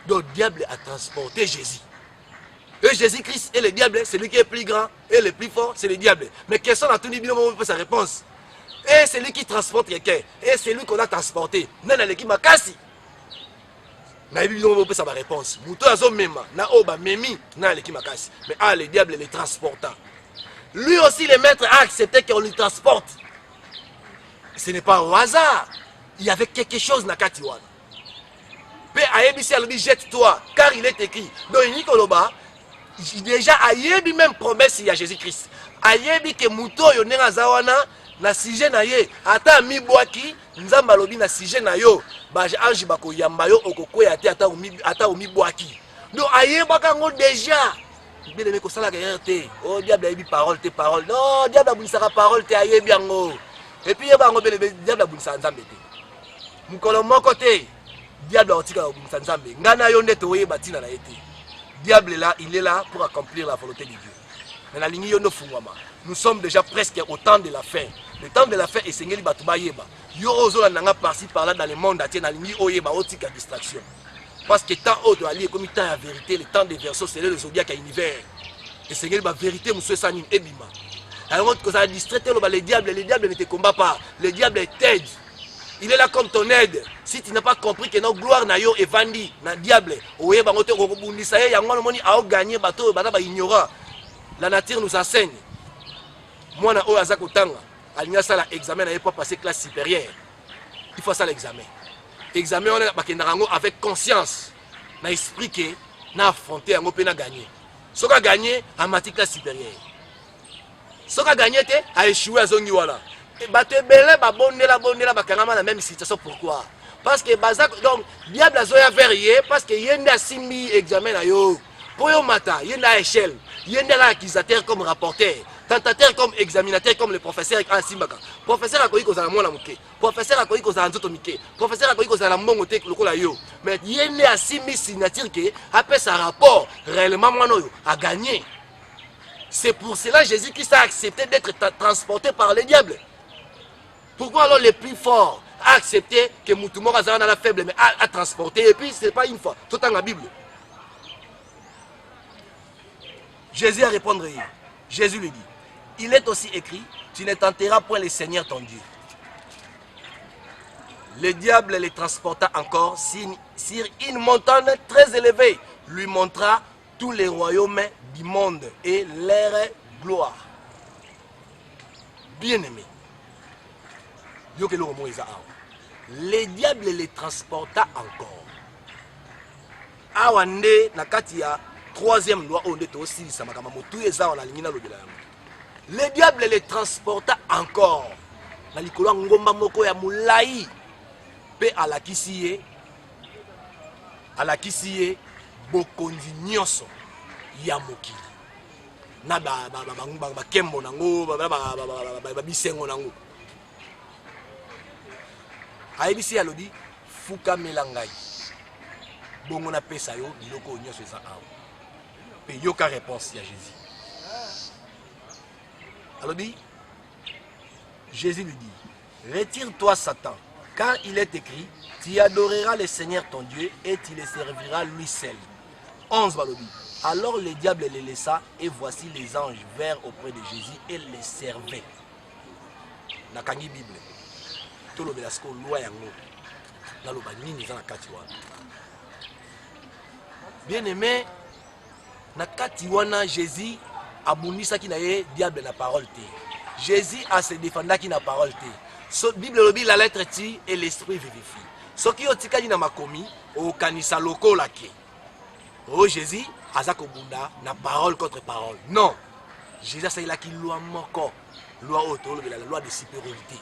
Donc le diable a transporté Jésus. Et Jésus-Christ et le diable, celui qui est plus grand et le plus fort, c'est le diable. Mais question a tenu bien sa réponse. Et celui qui transporte quelqu'un, et celui qu'on a transporté, n'a l'équipe makasi. Na bibi no sa réponse. Muto azo mema, na oba memi, na l'équipe makasi. Mais ah le diable les transporta. Lui aussi le maître a accepté qu'on lui transporte. Ce n'est pas au hasard. Il y avait quelque chose na katiwana. Pe ayebisi alobi jette-toi car il est écrit. Donc Nikoloba déjà ayebi même promesse ya Jésus-Christ. Ayebi ke muto yo ndenge azawana na sujet na ye ata mibwaki nzamba lobi na sujet na yo ba ange bako yamba yo okokwea te ata omibwaki. Donc ayebaka ngo déjà bien aimé ko sala guerre te. Oh diable ayebi parole te parole. Non, diable abunisaka parole te ayebi yango. Et puis yeba ngo bien aimé diable abunisa nzambe te. Mukolo moko te diable otika abunisa nzambe. Ngana yo nde to yeba tina na ete. Diable là, il est là pour accomplir la volonté de Dieu. Mais la ligne yono fungwama. Nous sommes déjà presque au temps de la fin. Le temps de la fin est Seigneur Batuba Yeba. Yo ozo nanga par-ci par-là dans le monde entier na ligne oyeba otika distraction. Parce que tant haut de allier comme temps la vérité, le temps des versos c'est le zodiaque à l'univers. Et Seigneur la vérité monsieur sanim ebima. Alors que ça distrait le diable ne te combat pas. Le diable t'aide. Il est là comme ton aide. Si tu n'as pas compris que notre gloire na yo est vendue, na diable, oye bangote kokobundisa ye yango moni a gagner bateau bana ba ignorant. La nature nous enseigne. Moi na o azako tanga, alinya sala examen na pas passer classe supérieure. Il faut ça l'examen. Examen on est bakenda ngo avec conscience. Na esprit que na affronter yango pe na gagner. Soka gagner en matière classe supérieure. Soka gagner te a échoué à zongi wala. Batebele babonela bakangama la même situation. Pourquoi? Parce que bazak donc diable azoya verrier parce que yenda simi examen na yo pour yo mata yenda échelle yenda la accusateur comme rapporteur tentateur comme examinateur comme le professeur en simbaka professeur akoyi kozala mwana muke professeur akoyi kozala nzoto mike professeur akoyi kozala mbongo te lokola yo mais yenda simi signature que après sa rapport réellement mwana yo a gagné. C'est pour cela Jésus Christ a accepté d'être transporté par le diable. Pourquoi alors les plus forts a accepté que Moutoumor a la faible mais a transporté et puis c'est pas une fois, tout dans la Bible. Jésus a répondu, Jésus lui dit, il est aussi écrit, tu ne tenteras point le Seigneur ton Dieu. Le diable les transporta encore sur une montagne très élevée, lui montra tous les royaumes du monde et leur gloire. Bien-aimé. Le diable les transporta encore. Awande nakatia troisième loi on est aussi le diable les transporta encore. Na likolo ngomba moko ya mulai pe alakisiye bokonzi nyonso ya mokili. Na ba kembo nango ba bisengo nango. Aibisi alobi fuka melangai bongo na pesa yo biloko nyonso eza awa pe yoka réponse ya Jésus alobi Jésus lui dit retire-toi Satan car il est écrit tu adoreras le Seigneur ton Dieu et tu le serviras lui seul. 11 balobi alors le diable les laissa et voici les anges vinrent auprès de Jésus et les servaient. Nakangi Bible tout le belasco loi yango na loba nini za na kati wana. Bien aimé na kati wana Jésus abunisaki na ye diable na parole te. Jésus a se défendaki na parole te. So Bible lobi la lettre ti et l'esprit vivifie. Soki otikali na makomi o kanisa lokola ke. Oh Jésus azako bunda na parole contre parole. Non. Jésus a la ki loi moko. Loi auto la loi de supériorité.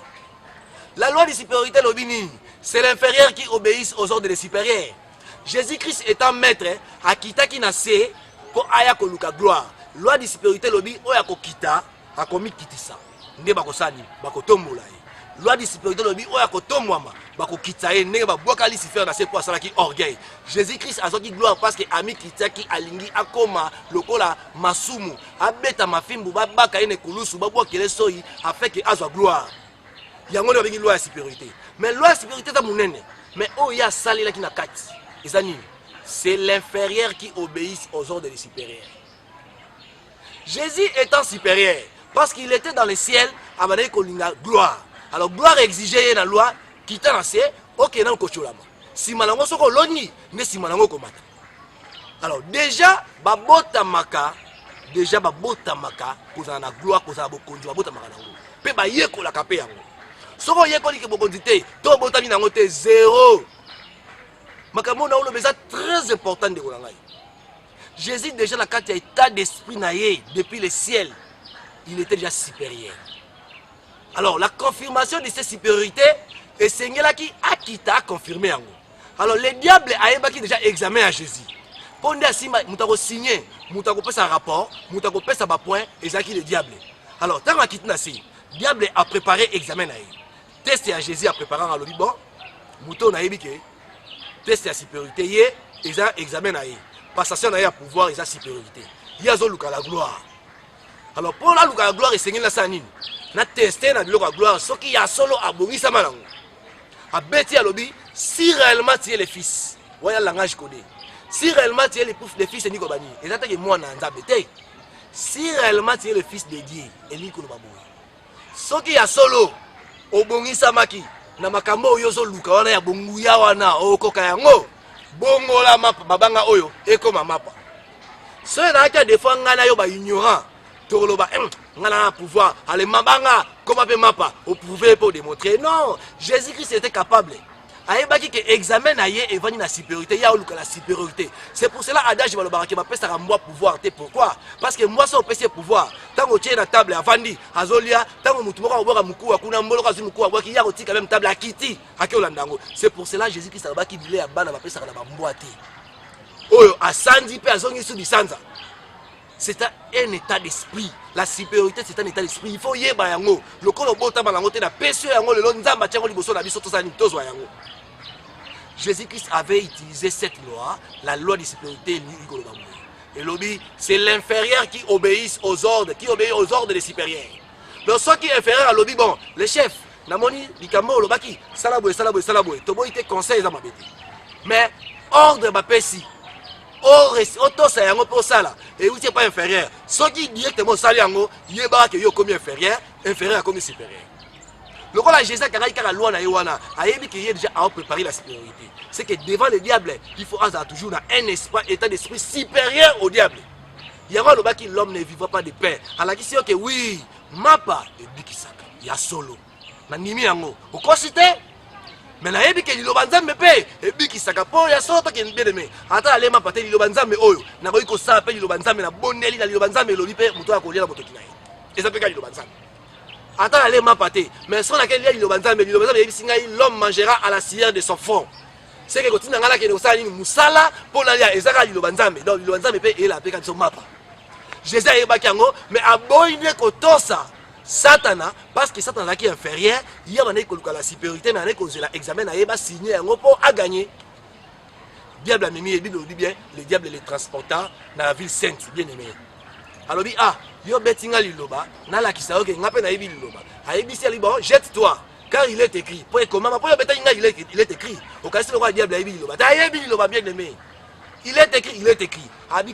La loi de supériorité, c'est l'inférieur qui obéit aux ordres des supérieurs. Jésus-Christ étant maître, a quitté qui n'a sé pour aya koluka gloire. Loi de supériorité, oya ko kita, a commis kitisa. Nde bako sani, bako tombola. Loi de supériorité, oya ko tomwama, bako kitaye, nde ba boka li sifer na se pour ça qui orgueil. Jésus-Christ a zoki gloire parce que ami kitaki alingi akoma lokola masumu, abeta mafimbu babaka ene kulusu babo kele soyi afin que azwa gloire. Il y a une loi de supériorité. Mais la loi de supériorité est monene. Mais oh, il y a salé là qui n'a quatre. C'est l'inférieur qui obéit aux ordres des supérieurs. Jésus étant supérieur, parce qu'il était dans le ciel, a demandé qu'on a gloire. Alors gloire exigeait dans la loi, qui était dans le ciel, ok, dans le cochon. Si malango soko loni, ne si malango komata. Alors déjà, babota maka, pour la gloire, pour la bokonjo, babota maka nango. Pe ba yeko la kapé yango. Soko yekoli ke bokondité to botami nango te zéro. makambo na olo beza très important de Golangai. Jésus déjà la carte état d'esprit naïe depuis le ciel, il était déjà supérieur. Alors la confirmation de cette supériorité et Seigneur qui a quitté a confirmé en gros. Alors le diable a déjà examiné à Jésus. Pour nous signer, nous signé, nous avons fait un rapport, nous avons fait un point et c'est qui le diable. Alors tant qu'on a quitté le diable a préparé examen naïe. Test à Jésus a préparé en lobby bon, mouton naïe biké. Test à supériorité et ça examen naïe. Passation naïe à pouvoir et sa supériorité. Il y a la gloire. Alors pour la gloire et Seigneur la sanine. Na testé na biloko gloire ce qui a solo abongisa malango. A bêti à lobby si réellement tu es le fils. Voilà le langage codé. Si réellement tu es le fils de Nikobani, et ça que moi n'a bêté. Si réellement tu es le fils de Dieu, et Nico Baboui. Ce qui a solo obongisa maki na makambo yozo luka wana ya bonguya wana okoka yango. Bongo la mapa babanga oyo ekoma mapa. Ce na ka defo ngana yo ba ignorant. Toloba ngana pouvoir aller mabanga comment peut mapa au pouvoir pour démontrer non Jésus-Christ était capable aïbaki que examen aïe et vani na supériorité ya oluka la supériorité c'est pour cela adage va le baraki va pesa moi pouvoir te pourquoi parce que moi ça au pesa pouvoir tango tie na table avandi azolia tango mutu moko oboka muku akuna mbolo kazi muku aboki ya kotika même table akiti akolandango c'est pour cela Jésus-Christ abaki bilé ya bana va pesa na bambwa te oyo asandi pe azongi su bisanza. C'est un état d'esprit. La supériorité, c'est un état d'esprit. Il faut y aller. Le col au bout de la Jésus-Christ avait utilisé cette loi, la loi de supériorité. Et l'obéit, c'est l'inférieur qui obéit aux ordres, des supérieurs. Donc, ceux qui est inférieur à l'obéit, bon, le chef, Namoni, Likamo, Lobaki, Salaboué, Tobo, il te conseille à ma bête. Mais, ordre, ma pessi. Auto ça yango pour ça là et vous n'êtes pas inférieur ce qui directement sali yango yeba que yo comme inférieur à comme supérieur le rôle à Jésus car la loi na yowana ayebi que y déjà à préparer la supériorité c'est que devant le diable il faut avoir toujours un état d'esprit supérieur au diable yango le baki l'homme ne vivra pas de pain alors qui c'est que oui mapa et bikisaka ya solo na nimi yango au considé. Mais na yebi ke liloba nzambe pe ebikisaka po ya soto ke bien aimé ata alema pate liloba nzambe oyo na koyi ko sala pe liloba nzambe na boneli na liloba nzambe lobi pe muto akolia na motoki na ye eza pe ka liloba nzambe ata alema pate mais son laquelle liloba nzambe yebi singa l'homme mangera à la sueur de son front c'est que kotina ngala ke no sala ni musala po na ya ezaka liloba nzambe donc liloba nzambe pe ela pe ka so mapa Jésus ayebaki yango mais aboyine ko tosa Satana, parce que Satan est inférieur, il y a la supériorité, mais il y a l'examen, il y a signé un repos à gagner. Le diable a mis bien, le diable les transporta dans la ville sainte, bien aimé. Alors, il y a Bettinga Liloba, dans la Kisao, qui n'a pas de Liloba. Jette-toi, car il est écrit. Pour comment il est écrit. Au cas où le roi diable a Liloba, bien aimé. Il est écrit.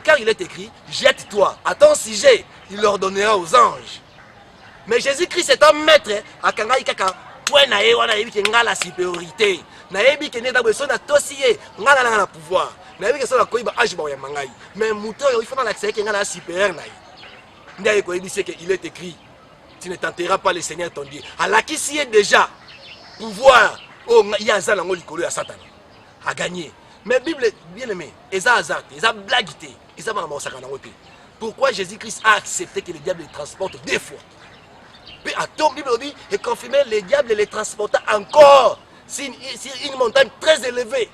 Car il est écrit, jette-toi. À ton sujet, il ordonnera aux anges. Mais Jésus-Christ est un maître à Kangaï Kaka. Point na wana yebi ke ngala supériorité. Na yebi ke neda beso na tosiye ngala na pouvoir. Na yebi ke so na koiba age ba ya mangai. Mais mouton il faut dans l'accès ke ngala supérieur na. Nda ko yebi c'est que il est écrit. Tu ne tenteras pas le Seigneur ton Dieu. Alors qui s'y est déjà pouvoir oh ya za na ngolikolo ya Satan. A gagner. Mais Bible bien aimé, eza hasard, eza blaguité, eza ba mosaka na ngote. Pourquoi Jésus-Christ a accepté que le diable le transporte deux fois? Puis à ton Bible dit et confirmer les diables les transporta encore sur une montagne très élevée.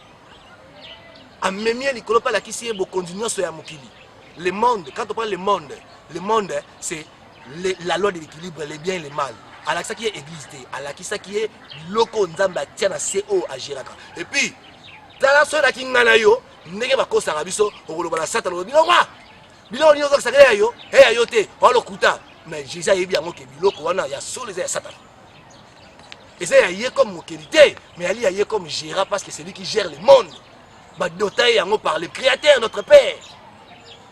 À même l'école pas la qui s'y est beau continuer sur Yamukili. Le monde, quand on parle le monde c'est la loi de l'équilibre, les biens et les mal. À la qui est église, à la qui est loko nzamba tiana CO à Jiraka. Et puis dans la soirée qui ngana yo, ndenge ba kosa rabiso okoloba la satan lo bilongwa. Bilongo nyozo sakaya yo, ayote, walo kuta. Mais Jésus a dit que biloko wana ya solo les Satan. Et ça y est comme qualité, mais Ali y est comme gérant parce que c'est lui qui gère le monde. Ba doté yango par le créateur notre père.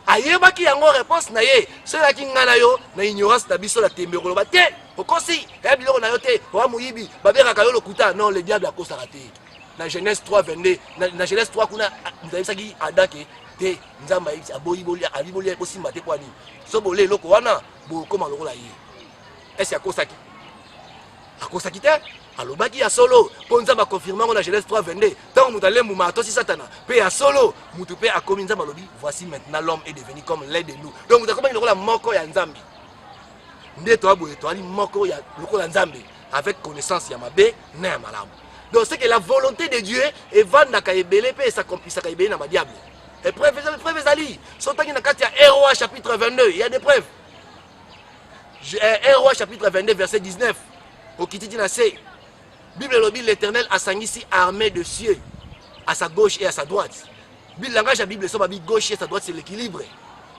Ayeba ki yango réponse na ye, cela qui ngana yo na ignorance ta biso la tembero ba te. Okosi, ya biloko na yo te, wa muyibi, ba bera ka yo lokuta, non le diable a kosa raté. Dans Genèse 3:22, dans Genèse 3 kuna nous ça qui adake te nzamba yi aboyi bolia ali bolia ko simba te kwani. So bolé loko wana comment le rôle est-ce qu'il a alobaki ya solo ponza ba confirmer on a Genèse 3:22 tant que mutalem mumato si satana pe à solo mutu pe a komi nzamba lobi voici maintenant l'homme est devenu comme l'un de nous donc mutakoma il la moko ya nzambi nde to aboye to ali moko ya lokola nzambe avec connaissance ya mabe na ya malamu donc c'est que la volonté de Dieu est vandaka ebele pe s'accomplissaka ebele na diable et preuve ali sont tangi na kati ya Héros chapitre 22 il y a des preuves Héros chapitre 22 verset 19 au kititi na se Bible lobi l'Éternel a sangisi armée de cieux à sa gauche et à sa droite. Bible langage la Bible so ba gauche et sa droite c'est l'équilibre.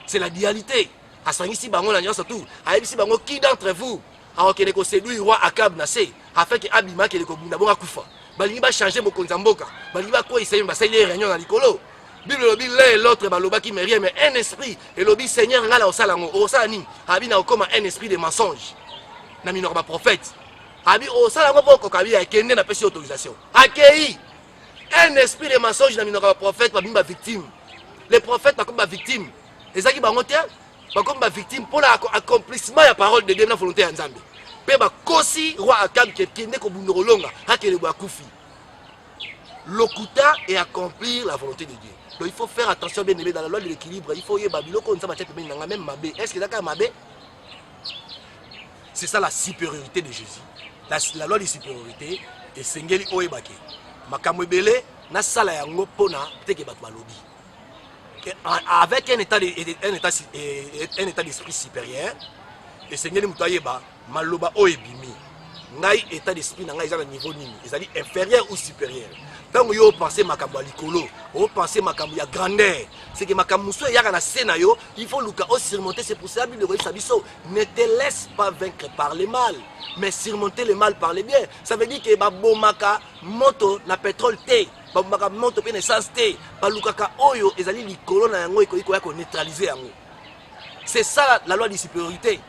C'est la dualité. A sangisi bango la nyonso tout. A yebisi bango qui d'entre vous a okene ko séduire roi Akab na se afin que Abima ke ko bunda bonga kufa. Balingi ba changer mokonza mboka. Balingi ba ko isayi ba sali réunion na likolo. Bible lobi l'un et l'autre ba loba qui me rien mais un esprit et lobi Seigneur ngala osalango osani abina okoma un esprit de mensonge. Na minor ba prophète. Abi osala ngoko kabi akende na pesi autorisation. Akei un esprit de mensonge na minoko prophète ba bimba victime. Les prophètes ba comme ba victime. Ezaki bango te ba comme ba victime pour l'accomplissement ya parole de Dieu na volonté ya Nzambe. Pe ba kosi roi Akab qui kende ko bundolonga akele ba kufi. Lokuta et accomplir la volonté de Dieu. Donc il faut faire attention bien aimé dans la loi de l'équilibre. Il faut y babiloko nzamba tete ben nga même mabe. Est-ce que d'accord mabe? C'est ça la supériorité de Jésus. La loi de supériorité et sengeli oyebake makambo ebele na sala yango pona teke bato balobi avec un état d'esprit supérieur et sengeli muto ayeba maloba oyebimi ngai état d'esprit na ngai eza na niveau nini ezali inférieur ou supérieur donc yo penser makambo ya likolo o penser makambo ya grandeur c'est que makambo muso yaka na scène yo il faut luka o surmonter. C'est pour ça la Bible de Sabiso ne te laisse pas vaincre par le mal mais surmonter le mal par le bien. Ça veut dire que ba bomaka moto na pétrole te ba bomaka moto pe essence te ba lukaka oyo ezali likolo na yango iko ya ko neutraliser yango. C'est ça la loi de supériorité.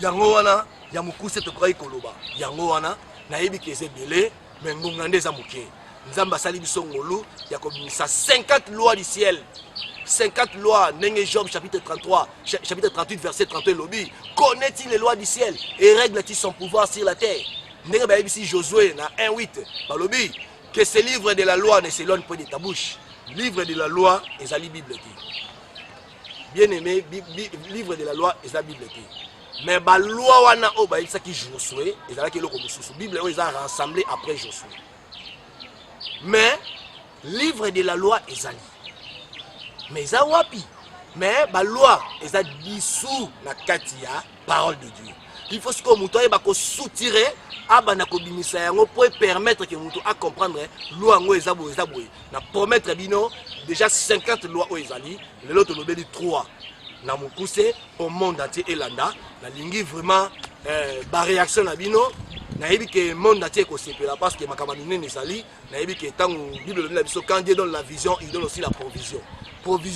Yango wana ya mukuse to kwa ikoloba yango wana na yebi ke ezebele mais ngongande za muke nzamba sali biso ngolu ya kobimisa 50 lois du ciel 50 lois ndenge Job chapitre 33 chapitre 38 verset 31 lobi connaît-il les lois du ciel et règle-t-il son pouvoir sur la terre ndenge ba yebisi Josué na 1:8 ba lobi que ce livre de la loi ne s'éloigne pas de ta bouche. Livre de la loi ezali Bible te bien aimé livre de la loi ezali Bible te. Mais la loi wana o ba qui Josué ezalaki eloko mosusu Bible oyo eza rassemblé après Josué. Mais livre de la loi ezali mais eza wapi mais la loi eza dissous na kati ya parole de Dieu. Il faut que muto ayeba ko soutirer abana ko bimisa yango pour permettre que muto a comprendre loi ngo eza boye na promettre bino déjà 50 lois o ezali lelo to lobeli 3 na mukuse au monde entier elanda na lingi vraiment ba réaction na bino na yebi que monde entier ko sepela parce que makama minene ezali na yebi que tango Bible na biso quand Dieu donne la vision il donne aussi la provision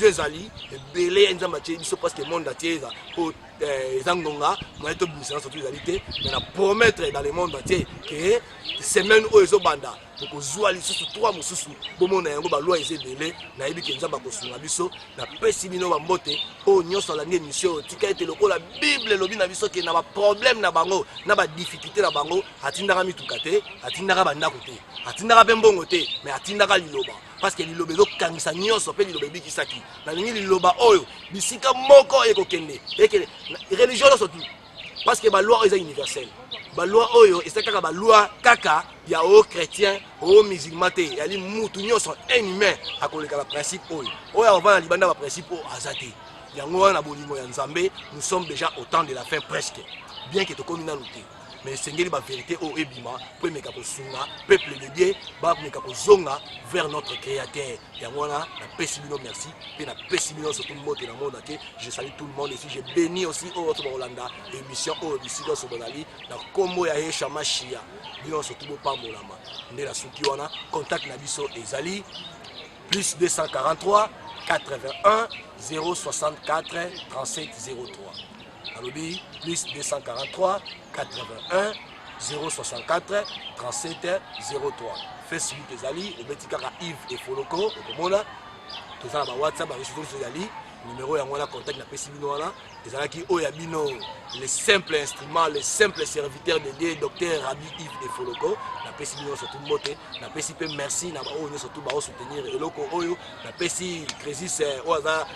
ezali belé nzamba tie biso parce que monde entier pour ezangonga moi to bimisa surtout ezalité mais na promettre dans le monde entier que semaine o ezobanda pour zwa lisusu 3 mususu bomona yango ba loi ezebele na yebi ke nzamba ko sunga biso na pesi bino ba mbote o nyoso la ngi mission tika ete lokola Bible lobi na biso ke na ba problème na bango na ba difficulté na bango atindaka mituka te atindaka bandako te atindaka bembongo te mais atindaka liloba parce que liloba ezokangisa nyonso pe liloba ebikisaki na lingi liloba oyo bisika moko ekokende eke religion surtout parce que la loi est universelle. La loi est la loi kaka ya aux chrétiens, aux musulmans, il y a les moutons sont un humain à cause de principe oyo. Oyo avant la libanda principe azate. Yango na bolimo ya Nzambe, nous sommes déjà au temps de la fin presque. Bien que to komina noté. Mais sengeli ba vérité o ebima pour meka ko sunga peuple de Dieu ba meka ko zonga vers notre créateur. Yango na pesi bino merci, pe na pesi bino surtout moto na monde entier. Je salue tout le monde ici, je bénis aussi au autre Holanda émission au Bisido Sobonali na kombo ya Yeshua Mashia. Bino surtout bo pambolama. Ndela suki wana contact na biso ezali plus 243 81 064 37 03. Alobi plus 243 81 064 37 03. Facebook ezali obetikaka Yves et Foloko okomona tozala ba WhatsApp ba réseaux sociaux ezali numéro yango na contact na pesi bino wana ezalaki oyo bino les simples instruments, les simples serviteurs de Dieu, docteur Rabbi Yves de Foloko, na pesi bino surtout mote, na pesi pe merci na oyo surtout ba soutenir eloko oyo, na pesi Crésis oza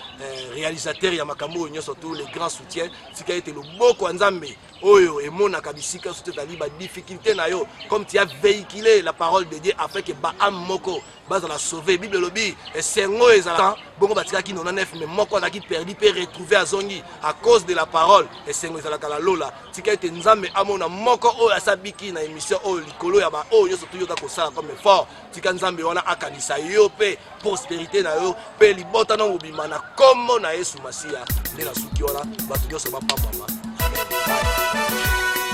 réalisateur ya makambo oyo surtout les grands soutiens, tika ete loboko nzambe oyo emona kabisika surtout tali ba difficulté na yo, comme tu as véhiculé la parole de Dieu afin que ba am moko base la sauver Bible lobi et sengo ezala bongo batika ki 99 mais moko na ki perdu peut retrouver à zongi à cause de la parole et sengo ezala kala lola tika ete nzambe amona moko oyo asabiki na émission oyo likolo ya ba oyo surtout yo ka kosala comme effort tika nzambe wana akanisa yo pe prospérité na yo pe libota na obima na komo na Yesu Masia ndela suki wana batu nyonso ba papa. Amen.